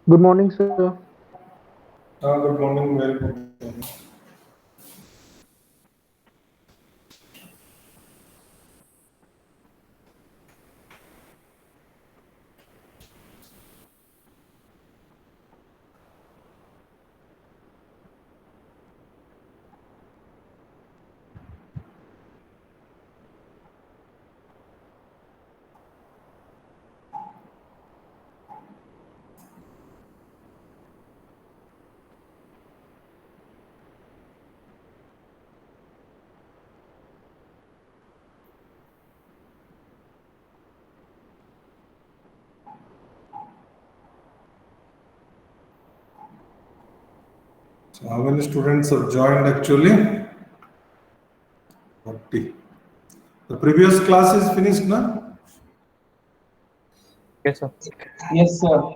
Good morning, sir. Good morning, very good morning. So how many students have joined actually? 40. The previous class is finished now? Yes, sir. Yes, sir.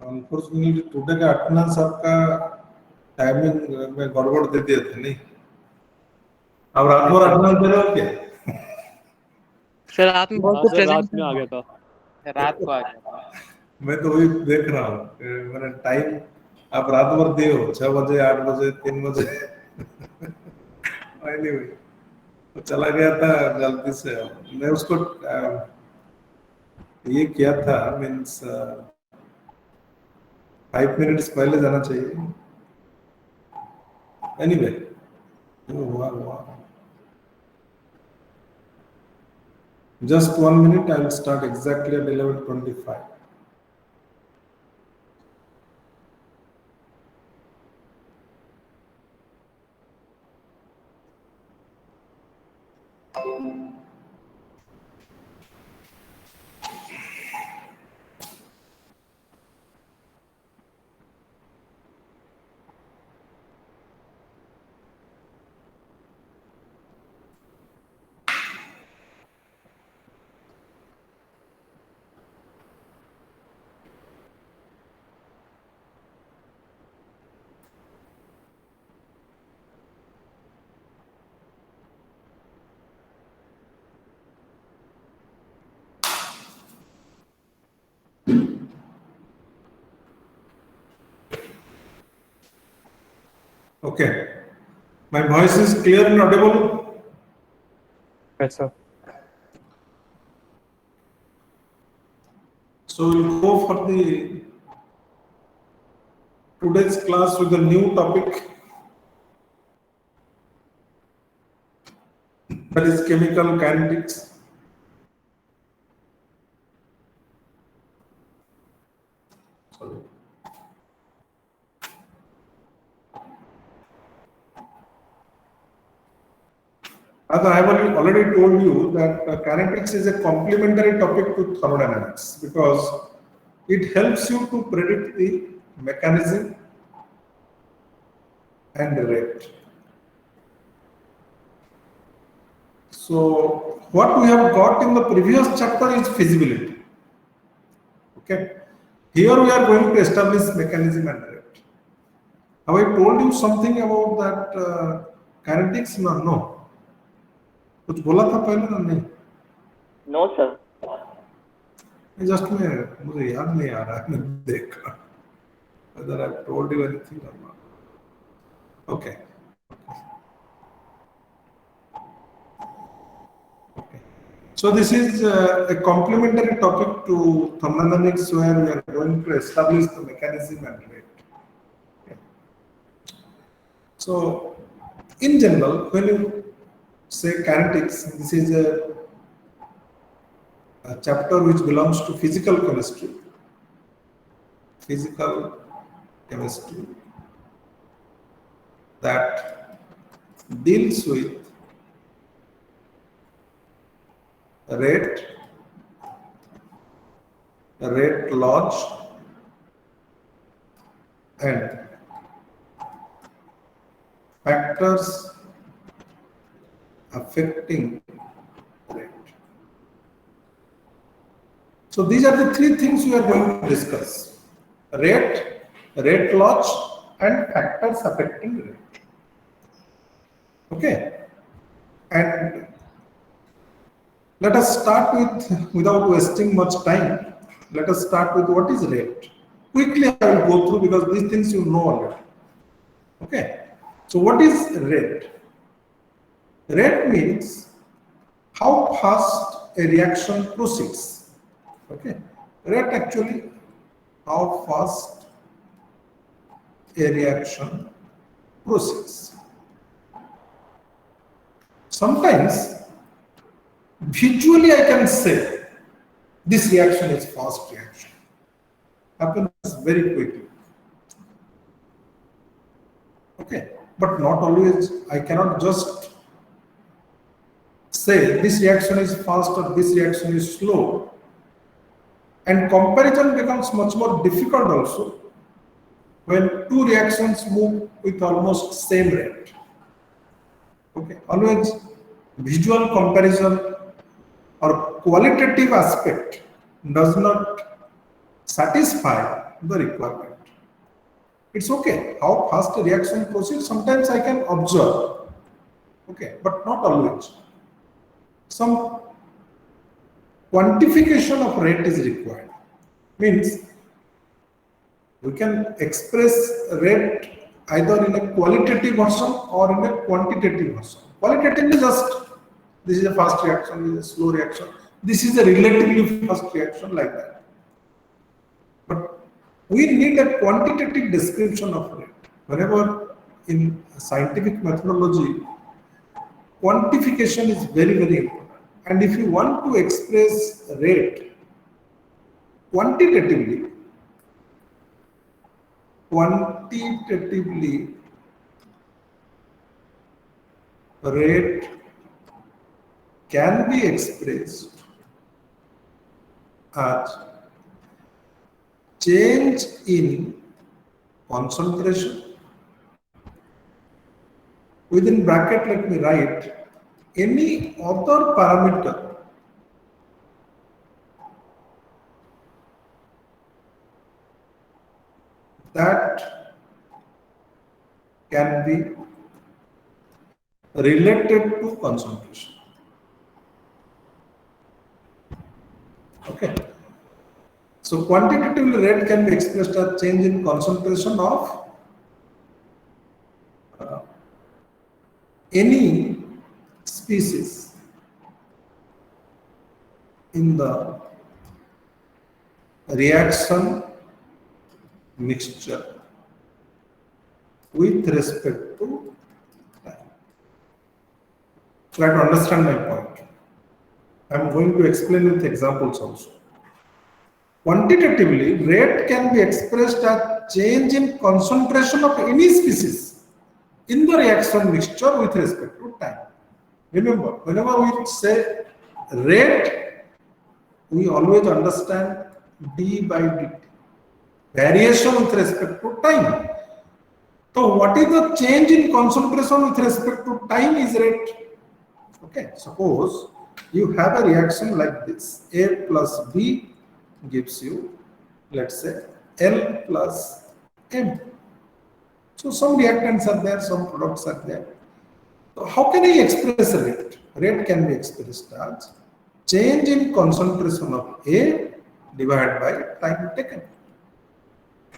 Unfortunately today का attendance आपका timing में गड़बड़ दे दिए थे नहीं। अब रात भर अटेंडेंस दे रहे हो क्या? सर रात में बहुत हाँ तो सर, रात प्रेजेंट में आ गया था। रात को आ गया था। मैं तो वही देख रहा हूँ मैंने टाइम आप रात भर दिए हो 6 बजे 8 बजे 3 बजे anyway, तो चला गया था गलती से। मैं उसको ये किया था मीन्स 5 मिनट्स पहले जाना चाहिए। एनीवे जो हुआ हुआ। Just 1 minute, I will start exactly at 11:25. Okay. My voice is clear and audible. Yes, sir. So we'll go for the today's class with a new topic, that is chemical kinetics. Sorry. As I have already told you that kinetics is a complementary topic to thermodynamics because it helps you to predict the mechanism and the rate. So what we have got in the previous chapter is feasibility. Okay. Here we are going to establish mechanism and rate. Have I told you something about that kinetics? No. कुछ बोला था पहले ना नहीं? No sir. Just मैं मुझे याद नहीं आ रहा है मैं देखा whether I've told you anything or not. Okay. So this is a complementary topic to thermodynamics where we are going to establish the mechanism and rate. Okay. So in general, when you say kinetics, this is a chapter which belongs to physical chemistry. Physical chemistry that deals with rate laws and factors affecting rate. So these are the three things we are going to discuss: rate laws and factors affecting rate. Okay, and let us start with, without wasting much time, let us start with what is rate. Quickly I will go through because these things you know already. Okay, so what is rate? Rate means how fast a reaction proceeds. Okay, rate actually how fast a reaction proceeds. Sometimes visually I can say this reaction is fast reaction. Happens very quickly. Okay, but not always. I cannot just say this reaction is fast or this reaction is slow. And comparison becomes much more difficult also when two reactions move with almost same rate. Okay, always visual comparison or qualitative aspect does not satisfy the requirement. It's okay how fast a reaction proceeds. Sometimes I can observe, okay, but not always. Some quantification of rate is required. Means we can express rate either in a qualitative version or in a quantitative version. Qualitatively, just this is a fast reaction, this is a slow reaction, this is a relatively fast reaction, like that. But we need a quantitative description of rate. Whenever in scientific methodology, quantification is very, very important. And if you want to express rate quantitatively, rate can be expressed as change in concentration. Within bracket, let me write any other parameter that can be related to concentration. Okay. So quantitatively rate can be expressed as change in concentration of any species in the reaction mixture with respect to time. Try to understand my point. I am going to explain with examples also. Quantitatively, rate can be expressed as change in concentration of any species in the reaction mixture with respect to time. Remember, whenever we say rate, we always understand d by dt, variation with respect to time. So what is the change in concentration with respect to time is rate. Okay, suppose you have a reaction like this, A plus B gives you, let's say, L plus M. So some reactants are there, some products are there. So how can I express rate? Rate can be expressed as change in concentration of A divided by time taken.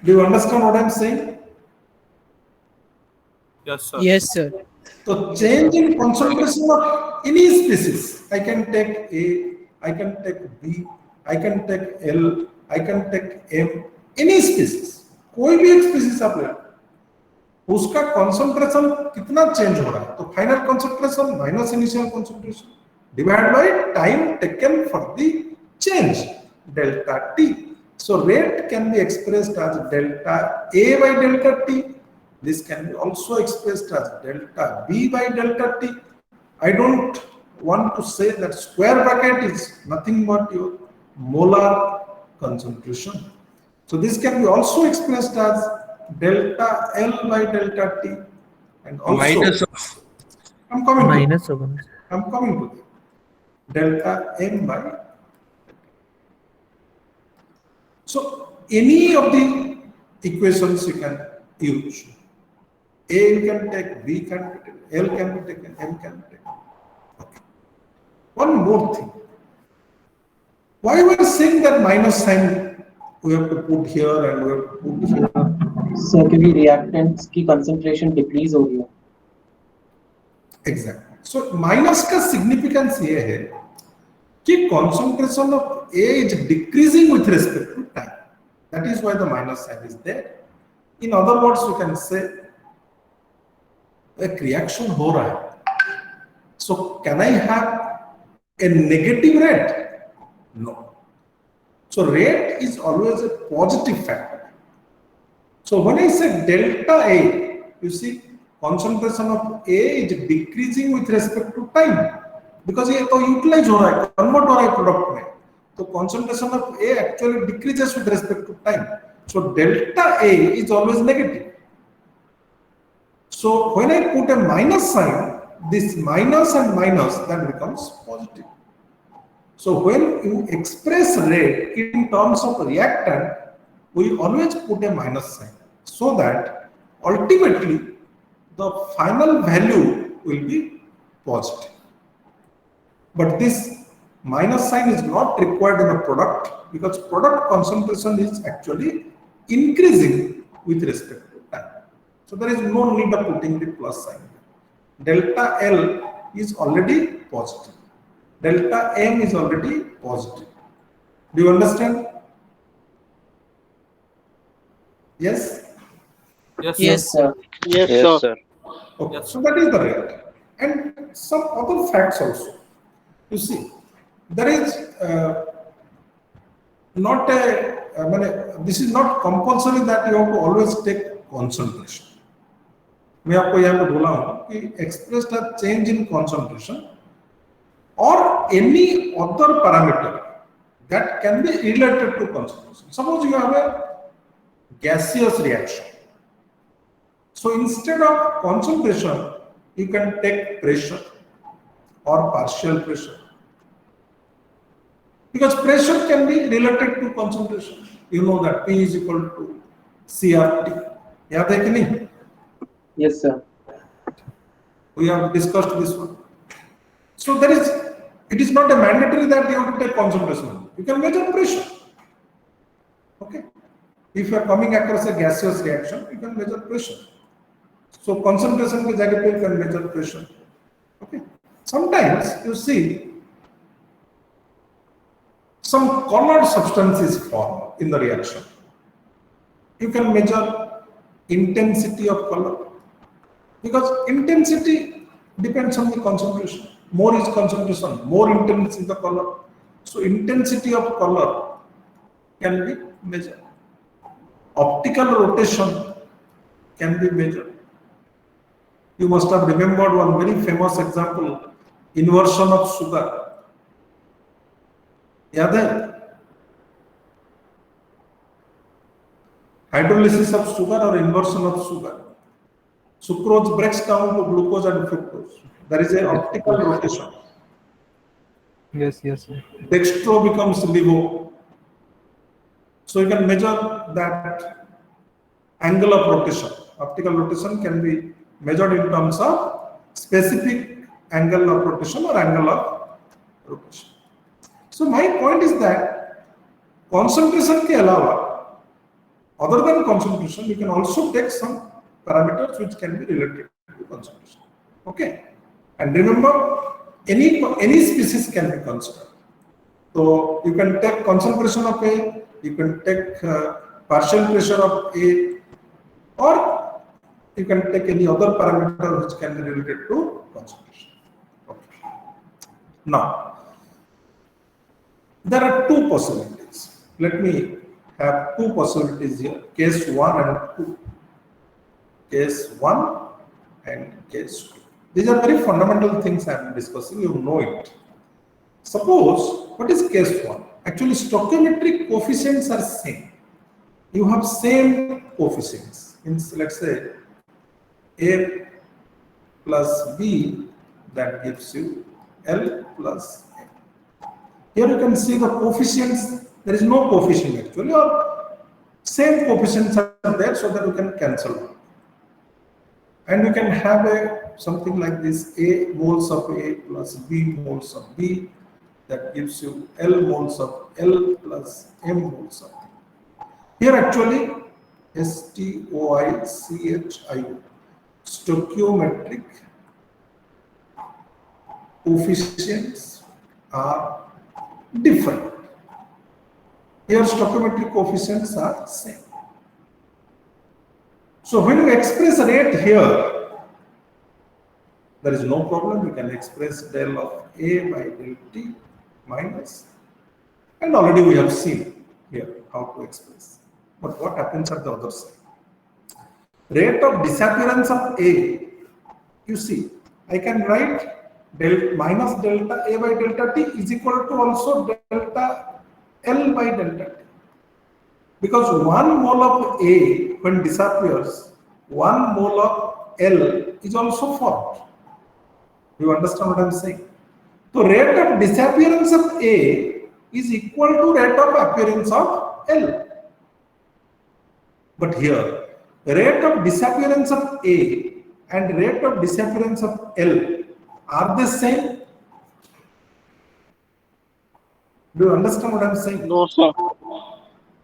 Do you understand what I am saying? Yes, sir. Yes, sir. So change in concentration of any species, I can take A, I can take B, I can take L, I can take M, any species, कोई भी एक species आप ले, उसका concentration कितना change हो रहा है, तो final concentration minus initial concentration divided by time taken for the change, delta T. So rate can be expressed as delta A by delta T. This can be also expressed as delta B by delta T. I don't want to say that square bracket is nothing but your molar concentration. So this can be also expressed as delta L by delta T, and also I'm coming to that. Delta M by. So any of the equations you can use. A you can take, B can be taken, L can be taken, M can be taken. Okay. One more thing. Why we are saying that minus sign we have to put here and we have to put here? Sir, क्योंकि reactants की concentration decrease हो रही है. Exactly. So minus का significance ये है कि concentration of A is decreasing with respect to time. That is why the minus sign is there. In other words, we can say एक reaction हो रहा है. So can I have a negative rate? No. So rate is always a positive factor. So when I say delta A, you see concentration of A is decreasing with respect to time because ये तो utilize हो रहा है, convert हो रहा है product में. So concentration of A actually decreases with respect to time. So delta A is always negative. So when I put a minus sign, this minus and minus that becomes positive. So when you express rate in terms of reactant, we always put a minus sign so that ultimately the final value will be positive. But this minus sign is not required in a product because product concentration is actually increasing with respect to time. So there is no need of putting the plus sign. Delta L is already positive. Delta M is already positive. Do you understand? Yes? Yes, sir. Yes, sir. Okay. So that is the rate. And some other facts also. You see, there is not a, this is not compulsory that you have to always take concentration. मैं आपको यहाँ पे बोला हूँ कि expressed as change in concentration or any other parameter that can be related to concentration. Suppose you have a gaseous reaction. So instead of concentration, you can take pressure or partial pressure. Because pressure can be related to concentration. You know that P is equal to CRT. याद है कि नहीं? Yes, sir. We have discussed this one. So there is, it is not a mandatory that you have to take concentration. You can measure pressure. Okay. If you are coming across a gaseous reaction, you can measure pressure. So concentration के जगह पे you can measure pressure. Okay. Sometimes you see some colored substances form in the reaction. You can measure intensity of color because intensity depends on the concentration. More is concentration, more intense is the color. So intensity of color can be measured. Optical rotation can be measured. You must have remembered one very famous example, inversion of sugar. याद है? Hydrolysis of sugar or inversion of sugar. Sucrose breaks down to glucose and fructose. There is an optical rotation. Yes. Dextro becomes levo. So you can measure that angle of rotation. Optical rotation can be measured in terms of specific angle of rotation or angle of rotation. So my point is that concentration के अलावा, other than concentration, you can also take some parameters which can be related to concentration. Okay, and remember, any species can be considered. So you can take concentration of A, you can take partial pressure of A, or you can take any other parameter which can be related to concentration. Okay. Now, there are two possibilities. Let me have two possibilities here, case 1 and 2. Case 1 and case 2. These are very fundamental things I am discussing, you know it. Suppose, what is case 1? Actually, stoichiometric coefficients are same. You have same coefficients. Means, let's say, A plus B, that gives you L plus M. Here you can see the coefficients, there is no coefficient actually, or same coefficients are there so that you can cancel out. And you can have something like this, A moles of A plus B moles of B, that gives you L moles of L plus M moles of M. Here actually, STOICHIO, stoichiometric coefficients are different. Here stoichiometric coefficients are same. So when you express rate here, there is no problem. You can express del of A by del T minus, and already we have seen here how to express. But what happens at the other side? Rate of disappearance of A, you see, I can write minus delta A by delta T is equal to also delta L by delta T. Because 1 mole of A, when disappears, 1 mole of L is also formed. You understand what I am saying? So rate of disappearance of A is equal to rate of appearance of L. But here, rate of disappearance of A and rate of disappearance of L, are they same? Do you understand what I am saying? No, sir.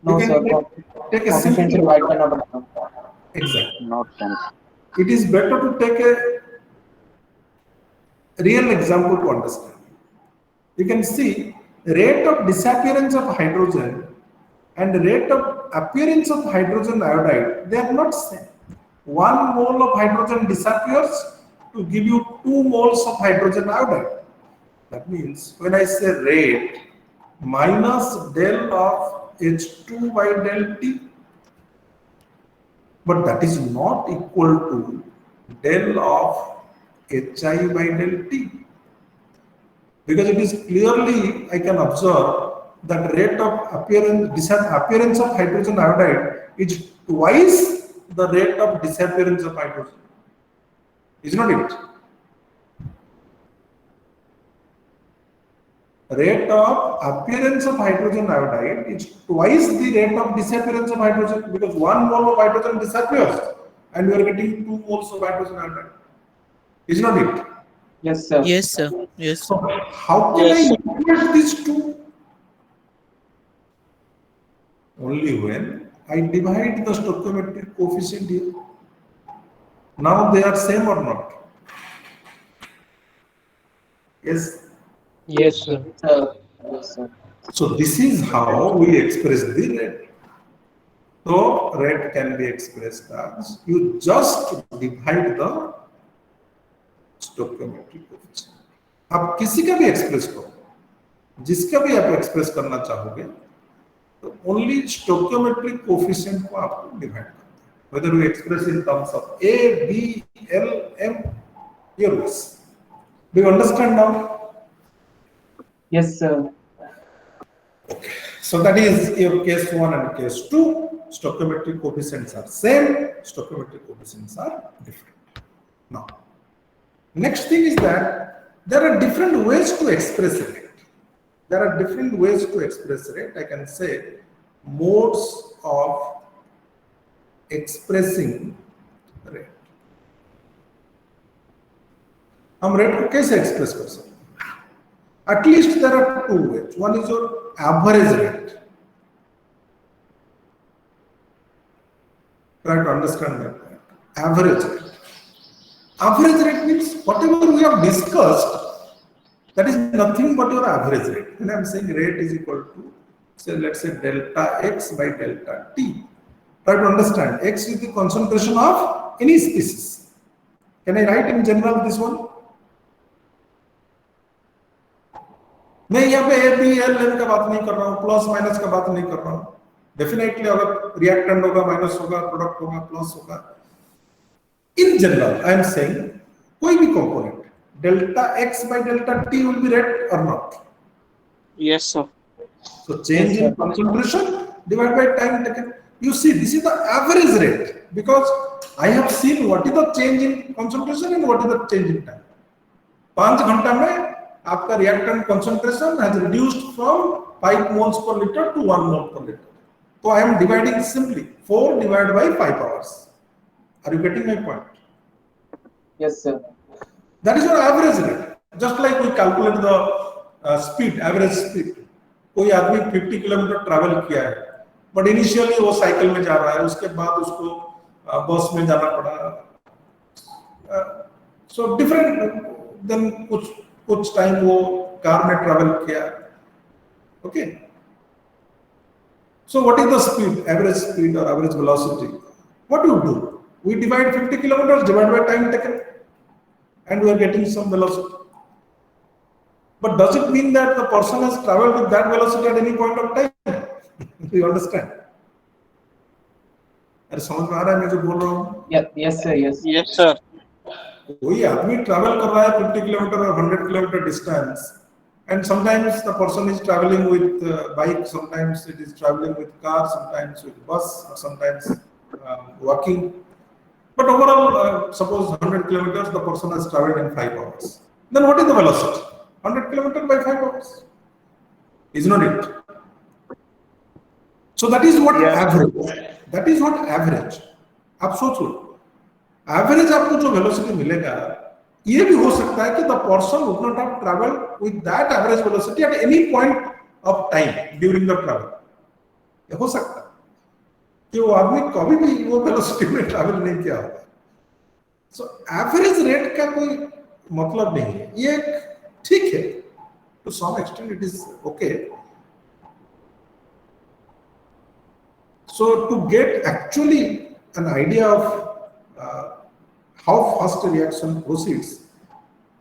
No, You sir. can take a Coefficients simple. are cannot account. Exactly. Not sense. It is better to take a real example to understand. You can see rate of disappearance of hydrogen and rate of appearance of hydrogen iodide, they are not same. 1 mole of hydrogen disappears to give you 2 moles of hydrogen iodide. That means when I say rate minus del of H2 by del T, but that is not equal to del of HI by del T. Because it is clearly, I can observe that rate of appearance of hydrogen iodide is twice the rate of disappearance of hydrogen. Is not it? Rate of appearance of hydrogen iodide is twice the rate of disappearance of hydrogen, because 1 mole of hydrogen disappears and we are getting 2 moles of hydrogen iodide. Is not it? Yes, sir. Yes, sir. Yes. So how can Yes, I sir. equate these two? Only when I divide the stoichiometric coefficient here. Now they are same or not? Yes. Yes, sir. Yes, sir. So this is how we express the rate. So rate can be expressed as you just divide the stoichiometric coefficient. आप किसी का भी express करो, जिसका भी आप express करना चाहोगे, तो ओनली स्टोकियोमेट्रिक कोफिशिएंट को आपको डिवाइड करना है, whether you express in terms of A, B, L, M, your wish. Do you understand now? Yes, sir. Okay. So that is your case 1 and case 2. Stoichiometric coefficients are same, stoichiometric coefficients are different. Now, next thing is that there are different ways to express rate. There are different ways to express rate. I can say modes of expressing rate. हम rate को कैसे express कर सकते हैं? At least there are two ways. One is your average rate. Try to understand that point. Average rate. Average rate means whatever we have discussed, That is nothing but your average rate. When I'm saying rate is equal to, say, let's say delta X by delta T. Try to understand, X is the concentration of any species. Can I write in general this one? मैं यहाँ पे A B L N का बात नहीं कर रहा हूँ, plus minus का बात नहीं कर रहा हूँ. डेफिनेटली अगर रिएक्टेंट होगा, माइनस होगा, प्रोडक्ट होगा, प्लस होगा. In general I am saying कोई भी component delta X by delta T will be rate or not? Yes, sir. So change in concentration divided by time taken. You see, this is the average rate because I have seen what is the change in concentration and what is the change in time. 5 घंटा में आपका reactant concentration has reduced from 5 moles per liter to 1 mole per liter. So I am dividing simply 4 divided by 5 hours. Are you getting my point? Yes, sir. That is your average rate. Just like we calculate the speed, average speed. कोई आदमी 50 kilometre travel किया है, but initially वो cycle में जा रहा है, उसके बाद उसको बस में जाना पड़ा. सो डिफरेंट देन कुछ टाइम वो कार में ट्रैवल किया. Okay, so what is the speed, average speed और average velocity? What you do, we divide 50 kilometre divide by time taken and we are getting some velocity. But does it mean that the person has traveled with that velocity at any point of time? Do you understand? अरे समझ में आ रहा है मैं जो बोल रहा हूँ? Yes, sir. Yes. Yes, sir. कोई आदमी ट्रैवल कर रहा है 50 किलोमीटर और 100 kilometre distance, and sometimes the person is traveling with bike, sometimes it is traveling with car, sometimes with bus, or sometimes walking. But overall, suppose 100 kilometers, the person has traveled in 5 hours. Then what is the velocity? 100 kilometers by 5 hours. Is not it? So that is what average. That is what average. आप सोच लो, average आपको जो velocity मिलेगा, ये भी हो सकता है कि the person would not have traveled with that average velocity at any point of time during the travel. ये हो सकता है कि वो आदमी कभी भी वो वेलोसिटी में ट्रैवल नहीं किया होगा. सो एवरेज रेट का कोई मतलब नहीं है, ये ठीक है, to some extent it is okay. So to get actually an idea of how fast reaction proceeds,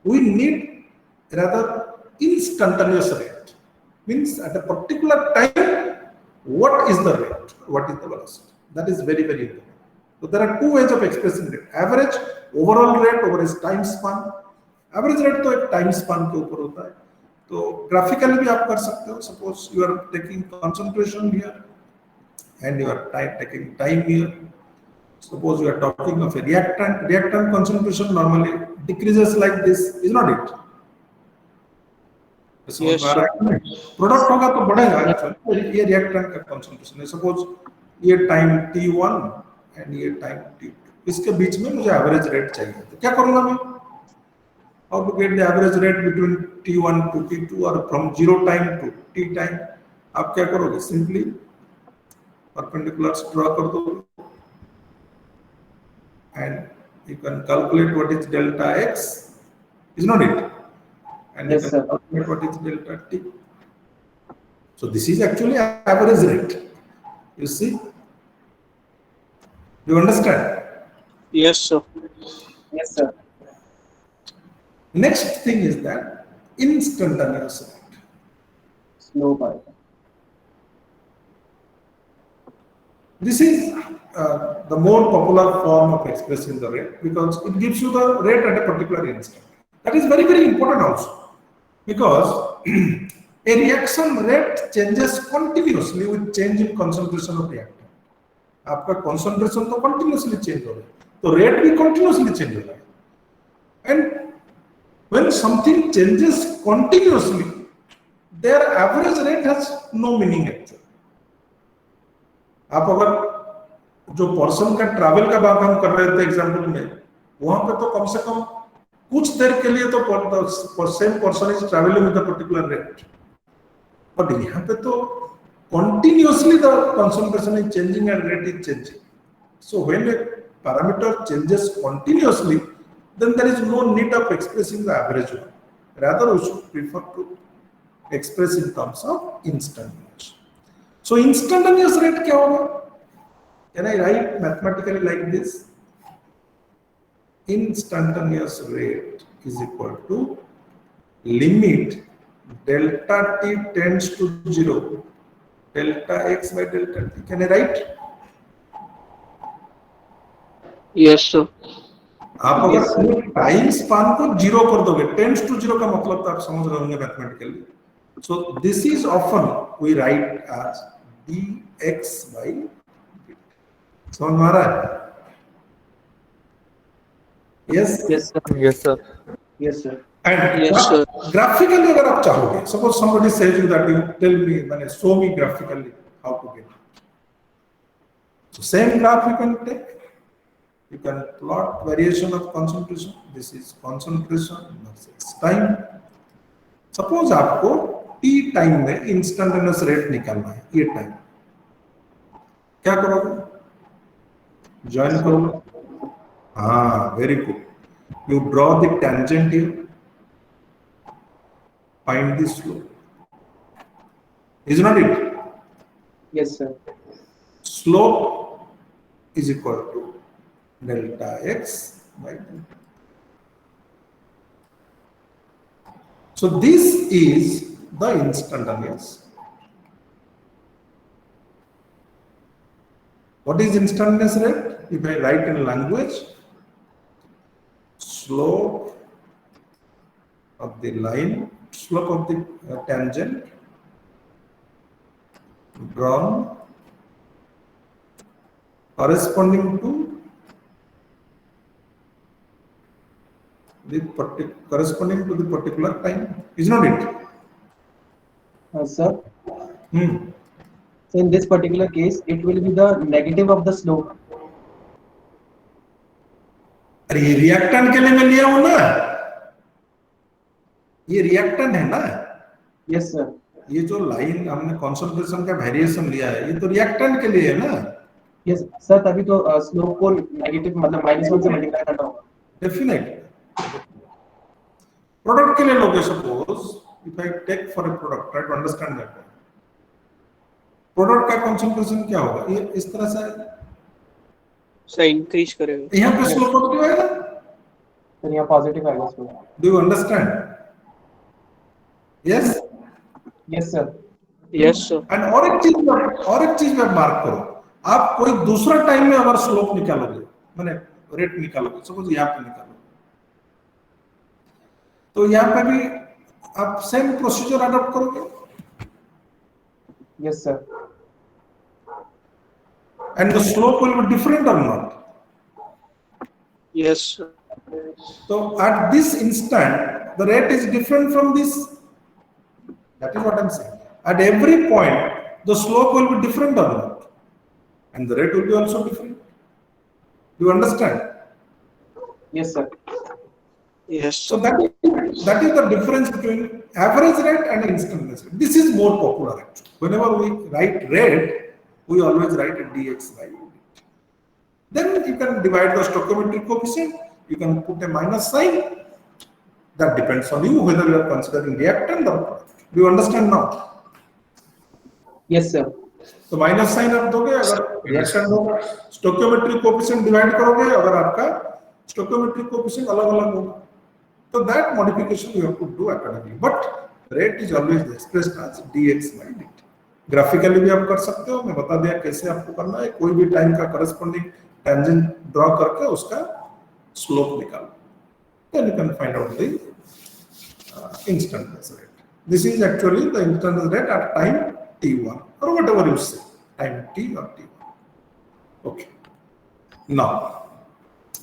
we need rather instantaneous rate. Means at a particular time what is the rate, what is the velocity. That is very, very important. So there are two ways of expressing rate. Average, overall rate over its time span. Average rate तो एक time span के ऊपर होता है, तो graphically भी आप कर सकते हो. Suppose you are taking concentration here and you are taking time here. Suppose you are talking of a reactant. Reactant concentration normally decreases like this, is not it? Yes, sir. Product होगा तो बढ़ेगा. ये reactant का concentration है. Suppose ये time T1 and ये time T2, इसके बीच में मुझे एवरेज रेट चाहिए, तो क्या करूंगा मैं? How to get the average rate between T1 to T2 और from 0 time to T time? आप क्या करोगे? सिंपली परपेंडिकुलर्स ड्रॉ कर दो and you can calculate what is delta x, is not it? And yes, you sir. can calculate what is delta T. So this is actually average rate. You see? Do you understand? Yes, sir. Yes, sir. Next thing is that instantaneous rate. Slow part. This is the more popular form of expressing the rate because it gives you the rate at a particular instant. That is very, very important also. Because a reaction rate changes continuously with change in concentration of reactant. आपका concentration तो continuously change हो रहा है, तो rate भी continuously change हो रहा है. And when something changes continuously, their average rate has no meaning actually. आप अगर जो पर्सन का ट्रैवल का बात हम कर रहे थे एग्जाम्पल में, वहां पे तो कम से कम कुछ देर के लिए तो same person is travelling with a particular rate, but यहाँ पे तो continuously the concentration is changing and rate is changing. So when a parameter changes continuously, then there is no need of expressing the average one. Rather, we should prefer to express in terms of instantaneous. So instantaneous rate क्या होगा? Can I write mathematically like this? Instantaneous rate is equal to limit delta t tends to 0, delta x by delta t. Can I write? Yes, sir. आप अगर time span को 0 कर दोगे, tends to 0 का मतलब तो आप समझ रहे होंगे mathematically. So this is often we write as dx by dt. समझ में आ रहा है? Yes. Yes, sir. Yes, sir. Yes, sir. And Yes, sir. graphically अगर आप चाहोगे, suppose somebody says you that you tell me, मैंने show me graphically how to get it. So same graph you can take. You can plot variation of concentration. This is concentration versus time. Suppose आपको t time में instantaneous rate निकालना है, ये time क्या करोगे? Join करोगे. हाँ, very good. You draw the tangent here. Find the slope. Is not it? Yes, sir. Slope is equal to delta x by delta. So this is the instantaneous. What is instantaneous rate? If I write in language, slope of the line, slope of the tangent drawn corresponding to the particular time. Is not it? Sir. Hmm. So in this particular case, it will be the negative of the slope. अरे ये reactant के लिए मैं लिया हूं ना, ये reactant है ना. Yes, sir. ये जो लाइन हमने कंसंट्रेशन का वेरिएशन लिया है, ये तो रिएक्टेंट के लिए है ना. Yes, sir. तभी तो स्लोप को नेगेटिव मतलब -1 से मल्टीप्लाई करना होगा. डेफिनेटली. प्रोडक्ट के लिए लोगे, suppose if I take for a product, try to understand that. Product का कंसंट्रेशन क्या होगा? ये इस तरह से सर इंक्रीज करेगा. यहाँ पे स्लोप पॉजिटिव आएगा. तो यहाँ पॉजिटिव आएगा slope. Do you understand? Yes. Yes, sir. Yes sir. And और एक चीज में मार्क करो. आप कोई दूसरा टाइम में अगर स्लोप निकालोगे, माने रेट निकालोगे, सपोज यहाँ पे निकालोगे, तो यहाँ पे भी आप सेम प्रोसीजर अडॉप्ट करोगे. Yes, sir. And the slope will be different or not? Yes sir. So at this instant, the rate is different from this. That is what I'm saying. At every point, the slope will be different or not, and the rate will be also different. You understand? Yes, sir. Yes So sir. that is the difference between average rate and instantaneous rate. This is more popular actually. Whenever we write rate, we always write a dx by dt. Then you can divide the stoichiometric coefficient. You can put a minus sign. That depends on you whether you are considering reactant or product. Do you understand now? Yes, sir. तो minus sign आप दोगे अगर reaction होगा, stoichiometric coefficient divide करोगे अगर आपका stoichiometric coefficient अलग-अलग होगा. So that modification you have to do accordingly. But rate is always expressed as dx by dt. Graphically भी आप कर सकते हो. मैं बता दिया कैसे आपको करना है. कोई भी टाइम का करस्पॉन्डिंग टेंजेंट ड्रॉ करके उसका स्लोप निकालो. Then you can find out the instantaneous rate. This is actually the instantaneous rate at time t1 or whatever you say, time t or t1. Okay. Now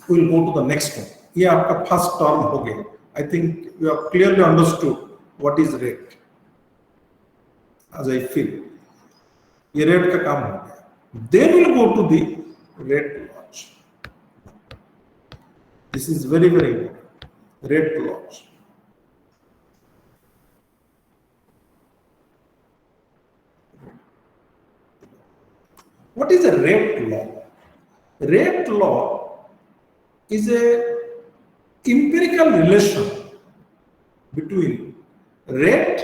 we will go to the next one. ये आपका first term हो गया. I think you have clearly understood what is rate. As I feel, ये rate का काम हो गया. Then we will go to the rate launch. This is very important. Rate launch. What is a rate law? Rate law is a empirical relation between rate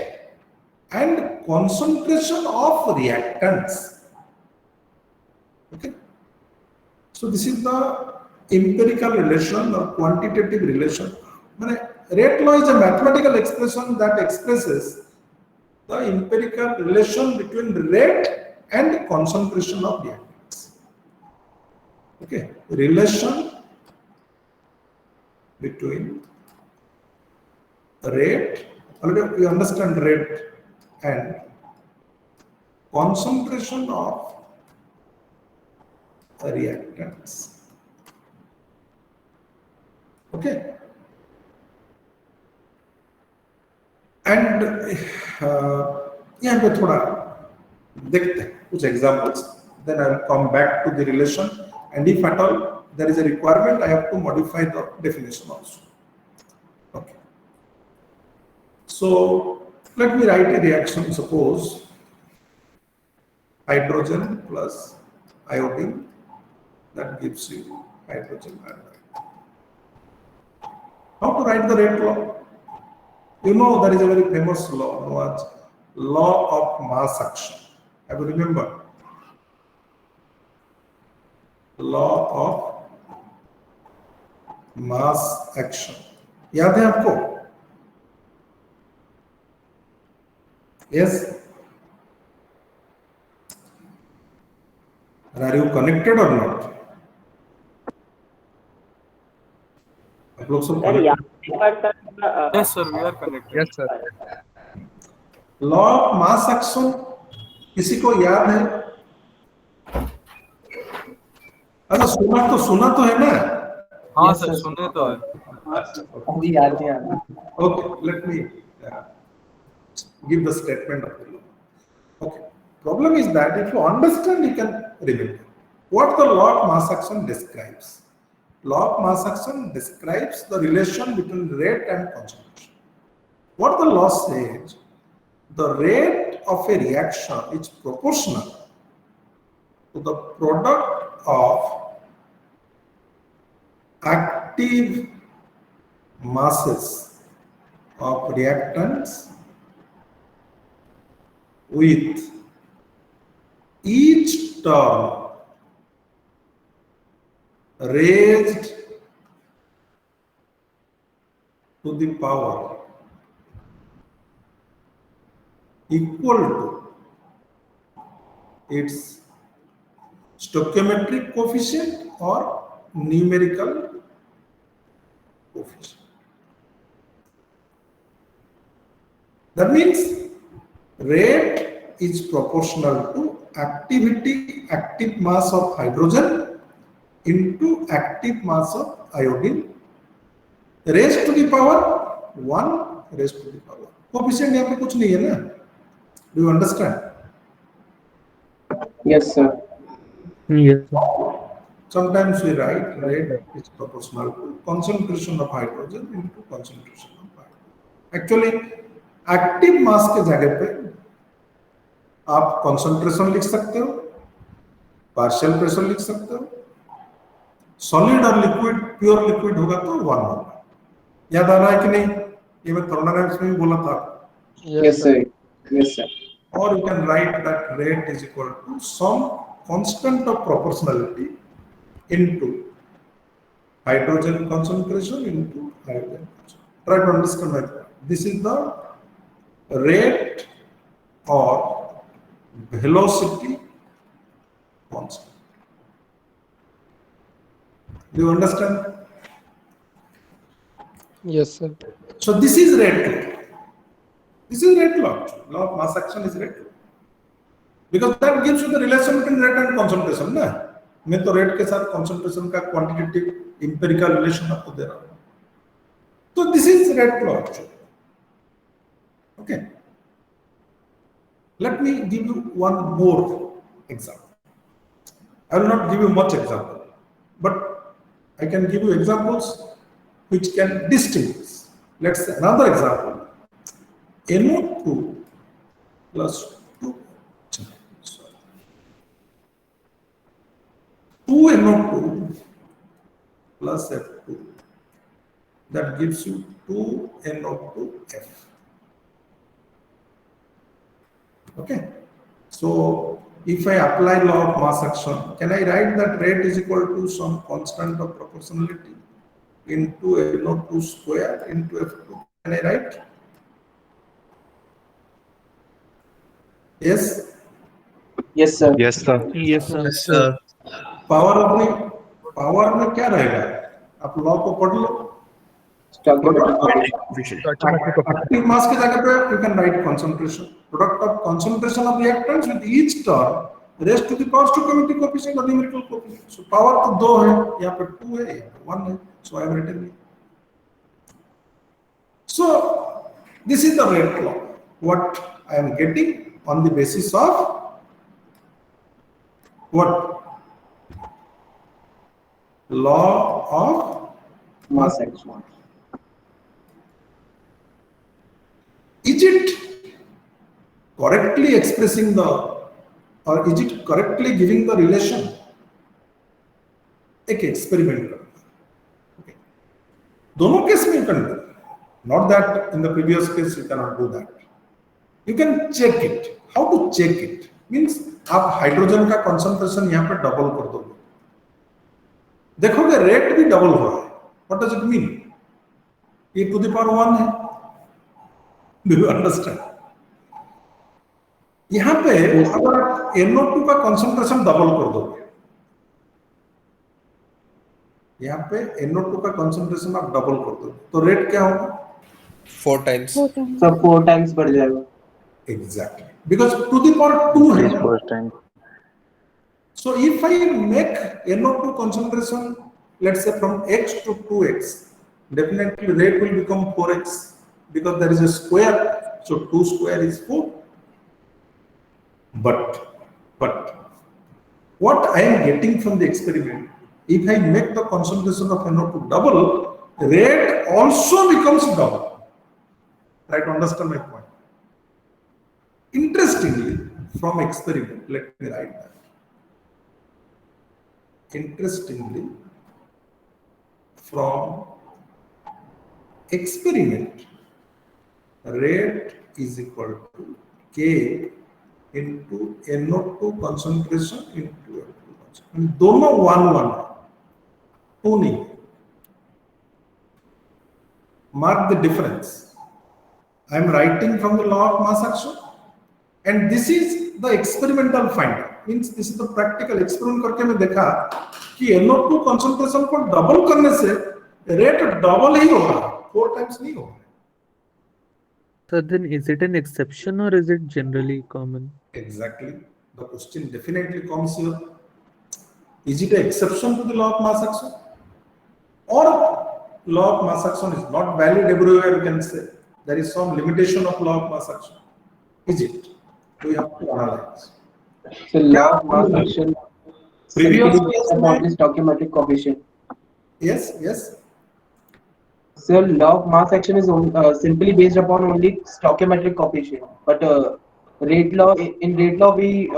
and concentration of reactants. Okay. So this is the empirical relation or quantitative relation. Rate law is a mathematical expression that expresses the empirical relation between rate and concentration of reactants. Okay, relation between rate, already we understand rate, and concentration of reactants. Okay. And यहाँ पे थोड़ा देखते हैं कुछ examples. Then I will come back to the relation, and if at all there is a requirement, I have to modify the definition also. Okay. So let me write a reaction. Suppose hydrogen plus iodine, that gives you hydrogen iodide. How to write the rate law? You know, there is a very famous law known as law of mass action. Have you remember? Law of mass action. याद है आपको? Yes. Are you connected or not? आप लोग सब Yes, sir, we are connected. Yes, sir. Law of mass action किसी को याद है? अच्छा, सुना तो है ना? हाँ Yes, सर, sir. सुने तो है. अभी याद नहीं आ रहा. Okay, let me give the statement of the law. Okay, problem is that if you understand, you can remember what the law of mass action describes. Law of mass action describes the relation between rate and concentration. What the law says, the rate of a reaction is proportional to the product of active masses of reactants with each term raised to the power equal to its stoichiometric coefficient or numerical coefficient. That means rate is proportional to active mass of hydrogen into active mass of iodine raised to the power 1 raised to the power. Coefficient यहाँ पे कुछ नहीं है ना? Do you understand? Yes, sir. Yes, sir. Sometimes we write rate is proportional to concentration of hydrogen into concentration of iodine. Actually, active mass के जगह पे आप concentration लिख सकते हो, partial pressure लिख सकते हो, solid और liquid, pure liquid होगा तो 1 होगा. याद आ रहा है कि नहीं? ये मैं थर्मोडायनामिक्स में भी बोला था. Yes, sir. Yes, sir. Or you can write that rate is equal to some constant of proportionality into hydrogen concentration into iodine concentration. Try to understand my point. This is the rate or velocity constant. Do you understand? Yes, sir. So this is rate law. This is rate law. Law of mass action is rate law. Because that gives you the relation between rate and concentration, ना? मैं तो rate के साथ concentration का quantitative empirical relation आपको दे रहा हूँ. So this is rate law actually. Okay. Let me give you one more example. I will not give you much example, but I can give you examples which can distinguish. Let's say another example. NO2 plus 2NO2 plus F2 that gives you 2NO2F. Okay. So if I apply law of mass action, can I write that rate is equal to some constant of proportionality into NO2 square into F2? Can I write? Yes. Yes, sir. Yes, sir. Yes, sir. Yes, sir. Power में क्या रहेगा? आप law को पढ़ लो. Stoichiometric. Active mass के जगह पे you can write concentration. Product of concentration of reactants with each term raised to the power stoichiometric coefficient or numerical coefficient. So power तो 2 है, यहाँ पे 2 है, यहाँ पे 1 है. So I have written it. So this is the rate law. What I am getting on the basis of what? Law of Mass action. Is it correctly expressing the, or is it correctly giving the relation? एक experiment करना. Okay. दोनों case में करना. Not that in the previous case you cannot do that. You can check it. How to check it? Means आप hydrogen का concentration यहाँ पे double कर दोगे. देखोगे रेट भी डबल हो रहा है. What does it mean? E to the power 1 है. Do you understand? यहाँ पे अगर आप NO2 का कंसंट्रेशन डबल कर दोगे, यहाँ पे NO2 का कंसंट्रेशन आप डबल कर दोगे, तो रेट क्या होगा? 4 times. सब 4 times बढ़ जाएगा. Exactly. Because to the power 2 है. First time. So if I make NO2 concentration, let's say from x to 2x, definitely rate will become 4x because there is a square. So 2 square is 4. But what I am getting from the experiment, if I make the concentration of NO2 double, rate also becomes double. Try to understand my point. Interestingly, from experiment, let me write that. Interestingly, from experiment, rate is equal to K into NO2 concentration into F2 concentration. दोनों 1-1 है, 2 नहीं. Mark the difference. I am writing from the law of mass action, and this is the experimental finding. Means this is the practical experiment करके मैं देखा कि NO2 concentration को double करने से रेट डबल ही होगा, 4 times नहीं होगा. So then is it an exception or is it generally common? Exactly. The question definitely comes here. Is it an exception to the law of mass action? Or law of mass action is not valid everywhere, you can say. There is some limitation of law of mass action. Is it? We have to analyze. So law of mass action Previous based upon this stoichiometric coefficient. Yes. So law of mass action is simply based upon only stoichiometric coefficient. But rate law, in rate law we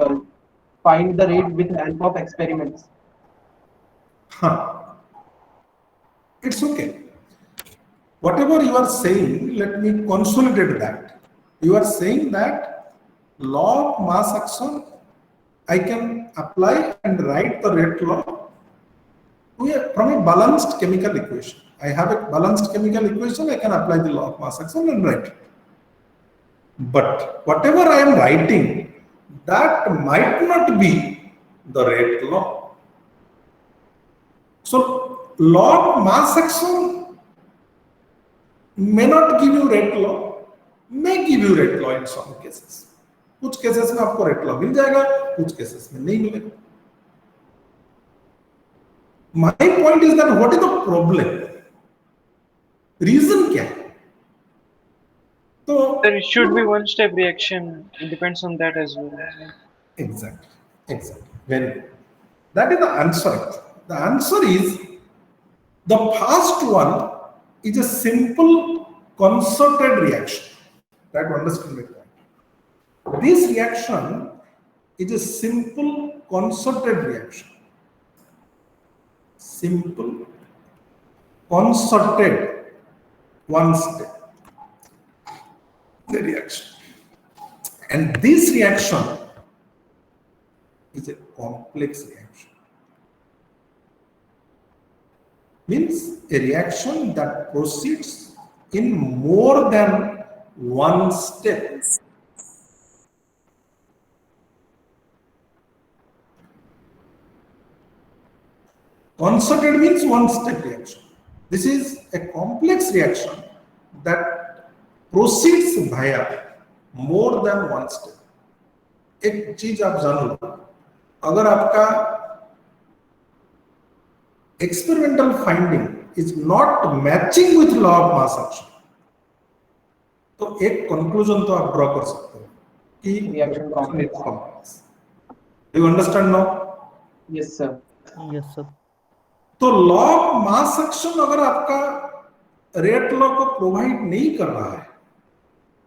find the rate with help of experiments. It's okay. Whatever you are saying, let me consolidate that. You are saying that law of mass action, I can apply and write the rate law from a balanced chemical equation. I have a balanced chemical equation, I can apply the law of mass action and write it. But whatever I am writing, that might not be the rate law. So law of mass action may not give you rate law, may give you rate law in some cases. कुछ cases में आपको rate law मिल जाएगा, कुछ cases में नहीं मिलेगा. My point is that what is the problem? Reason क्या है? तो There should be one step reaction. It depends on that as well. exactly. Very good. That is the answer. The answer is the first one is a simple concerted reaction. Try to understand my point. This reaction is a simple concerted reaction. Simple concerted one step, the reaction. And this reaction is a complex reaction. Means a reaction that proceeds in more than one step. Concerted means one step reaction. This is a complex reaction that proceeds via more than one step. एक चीज आप जान लो, अगर आपका experimental finding is not matching with law of mass action, तो एक conclusion तो आप draw कर सकते हो कि Reaction complex. complex. Do you understand now? Yes, sir. Yes, sir. तो लॉ ऑफ मास एक्शन अगर आपका रेट लॉ को प्रोवाइड नहीं कर रहा है,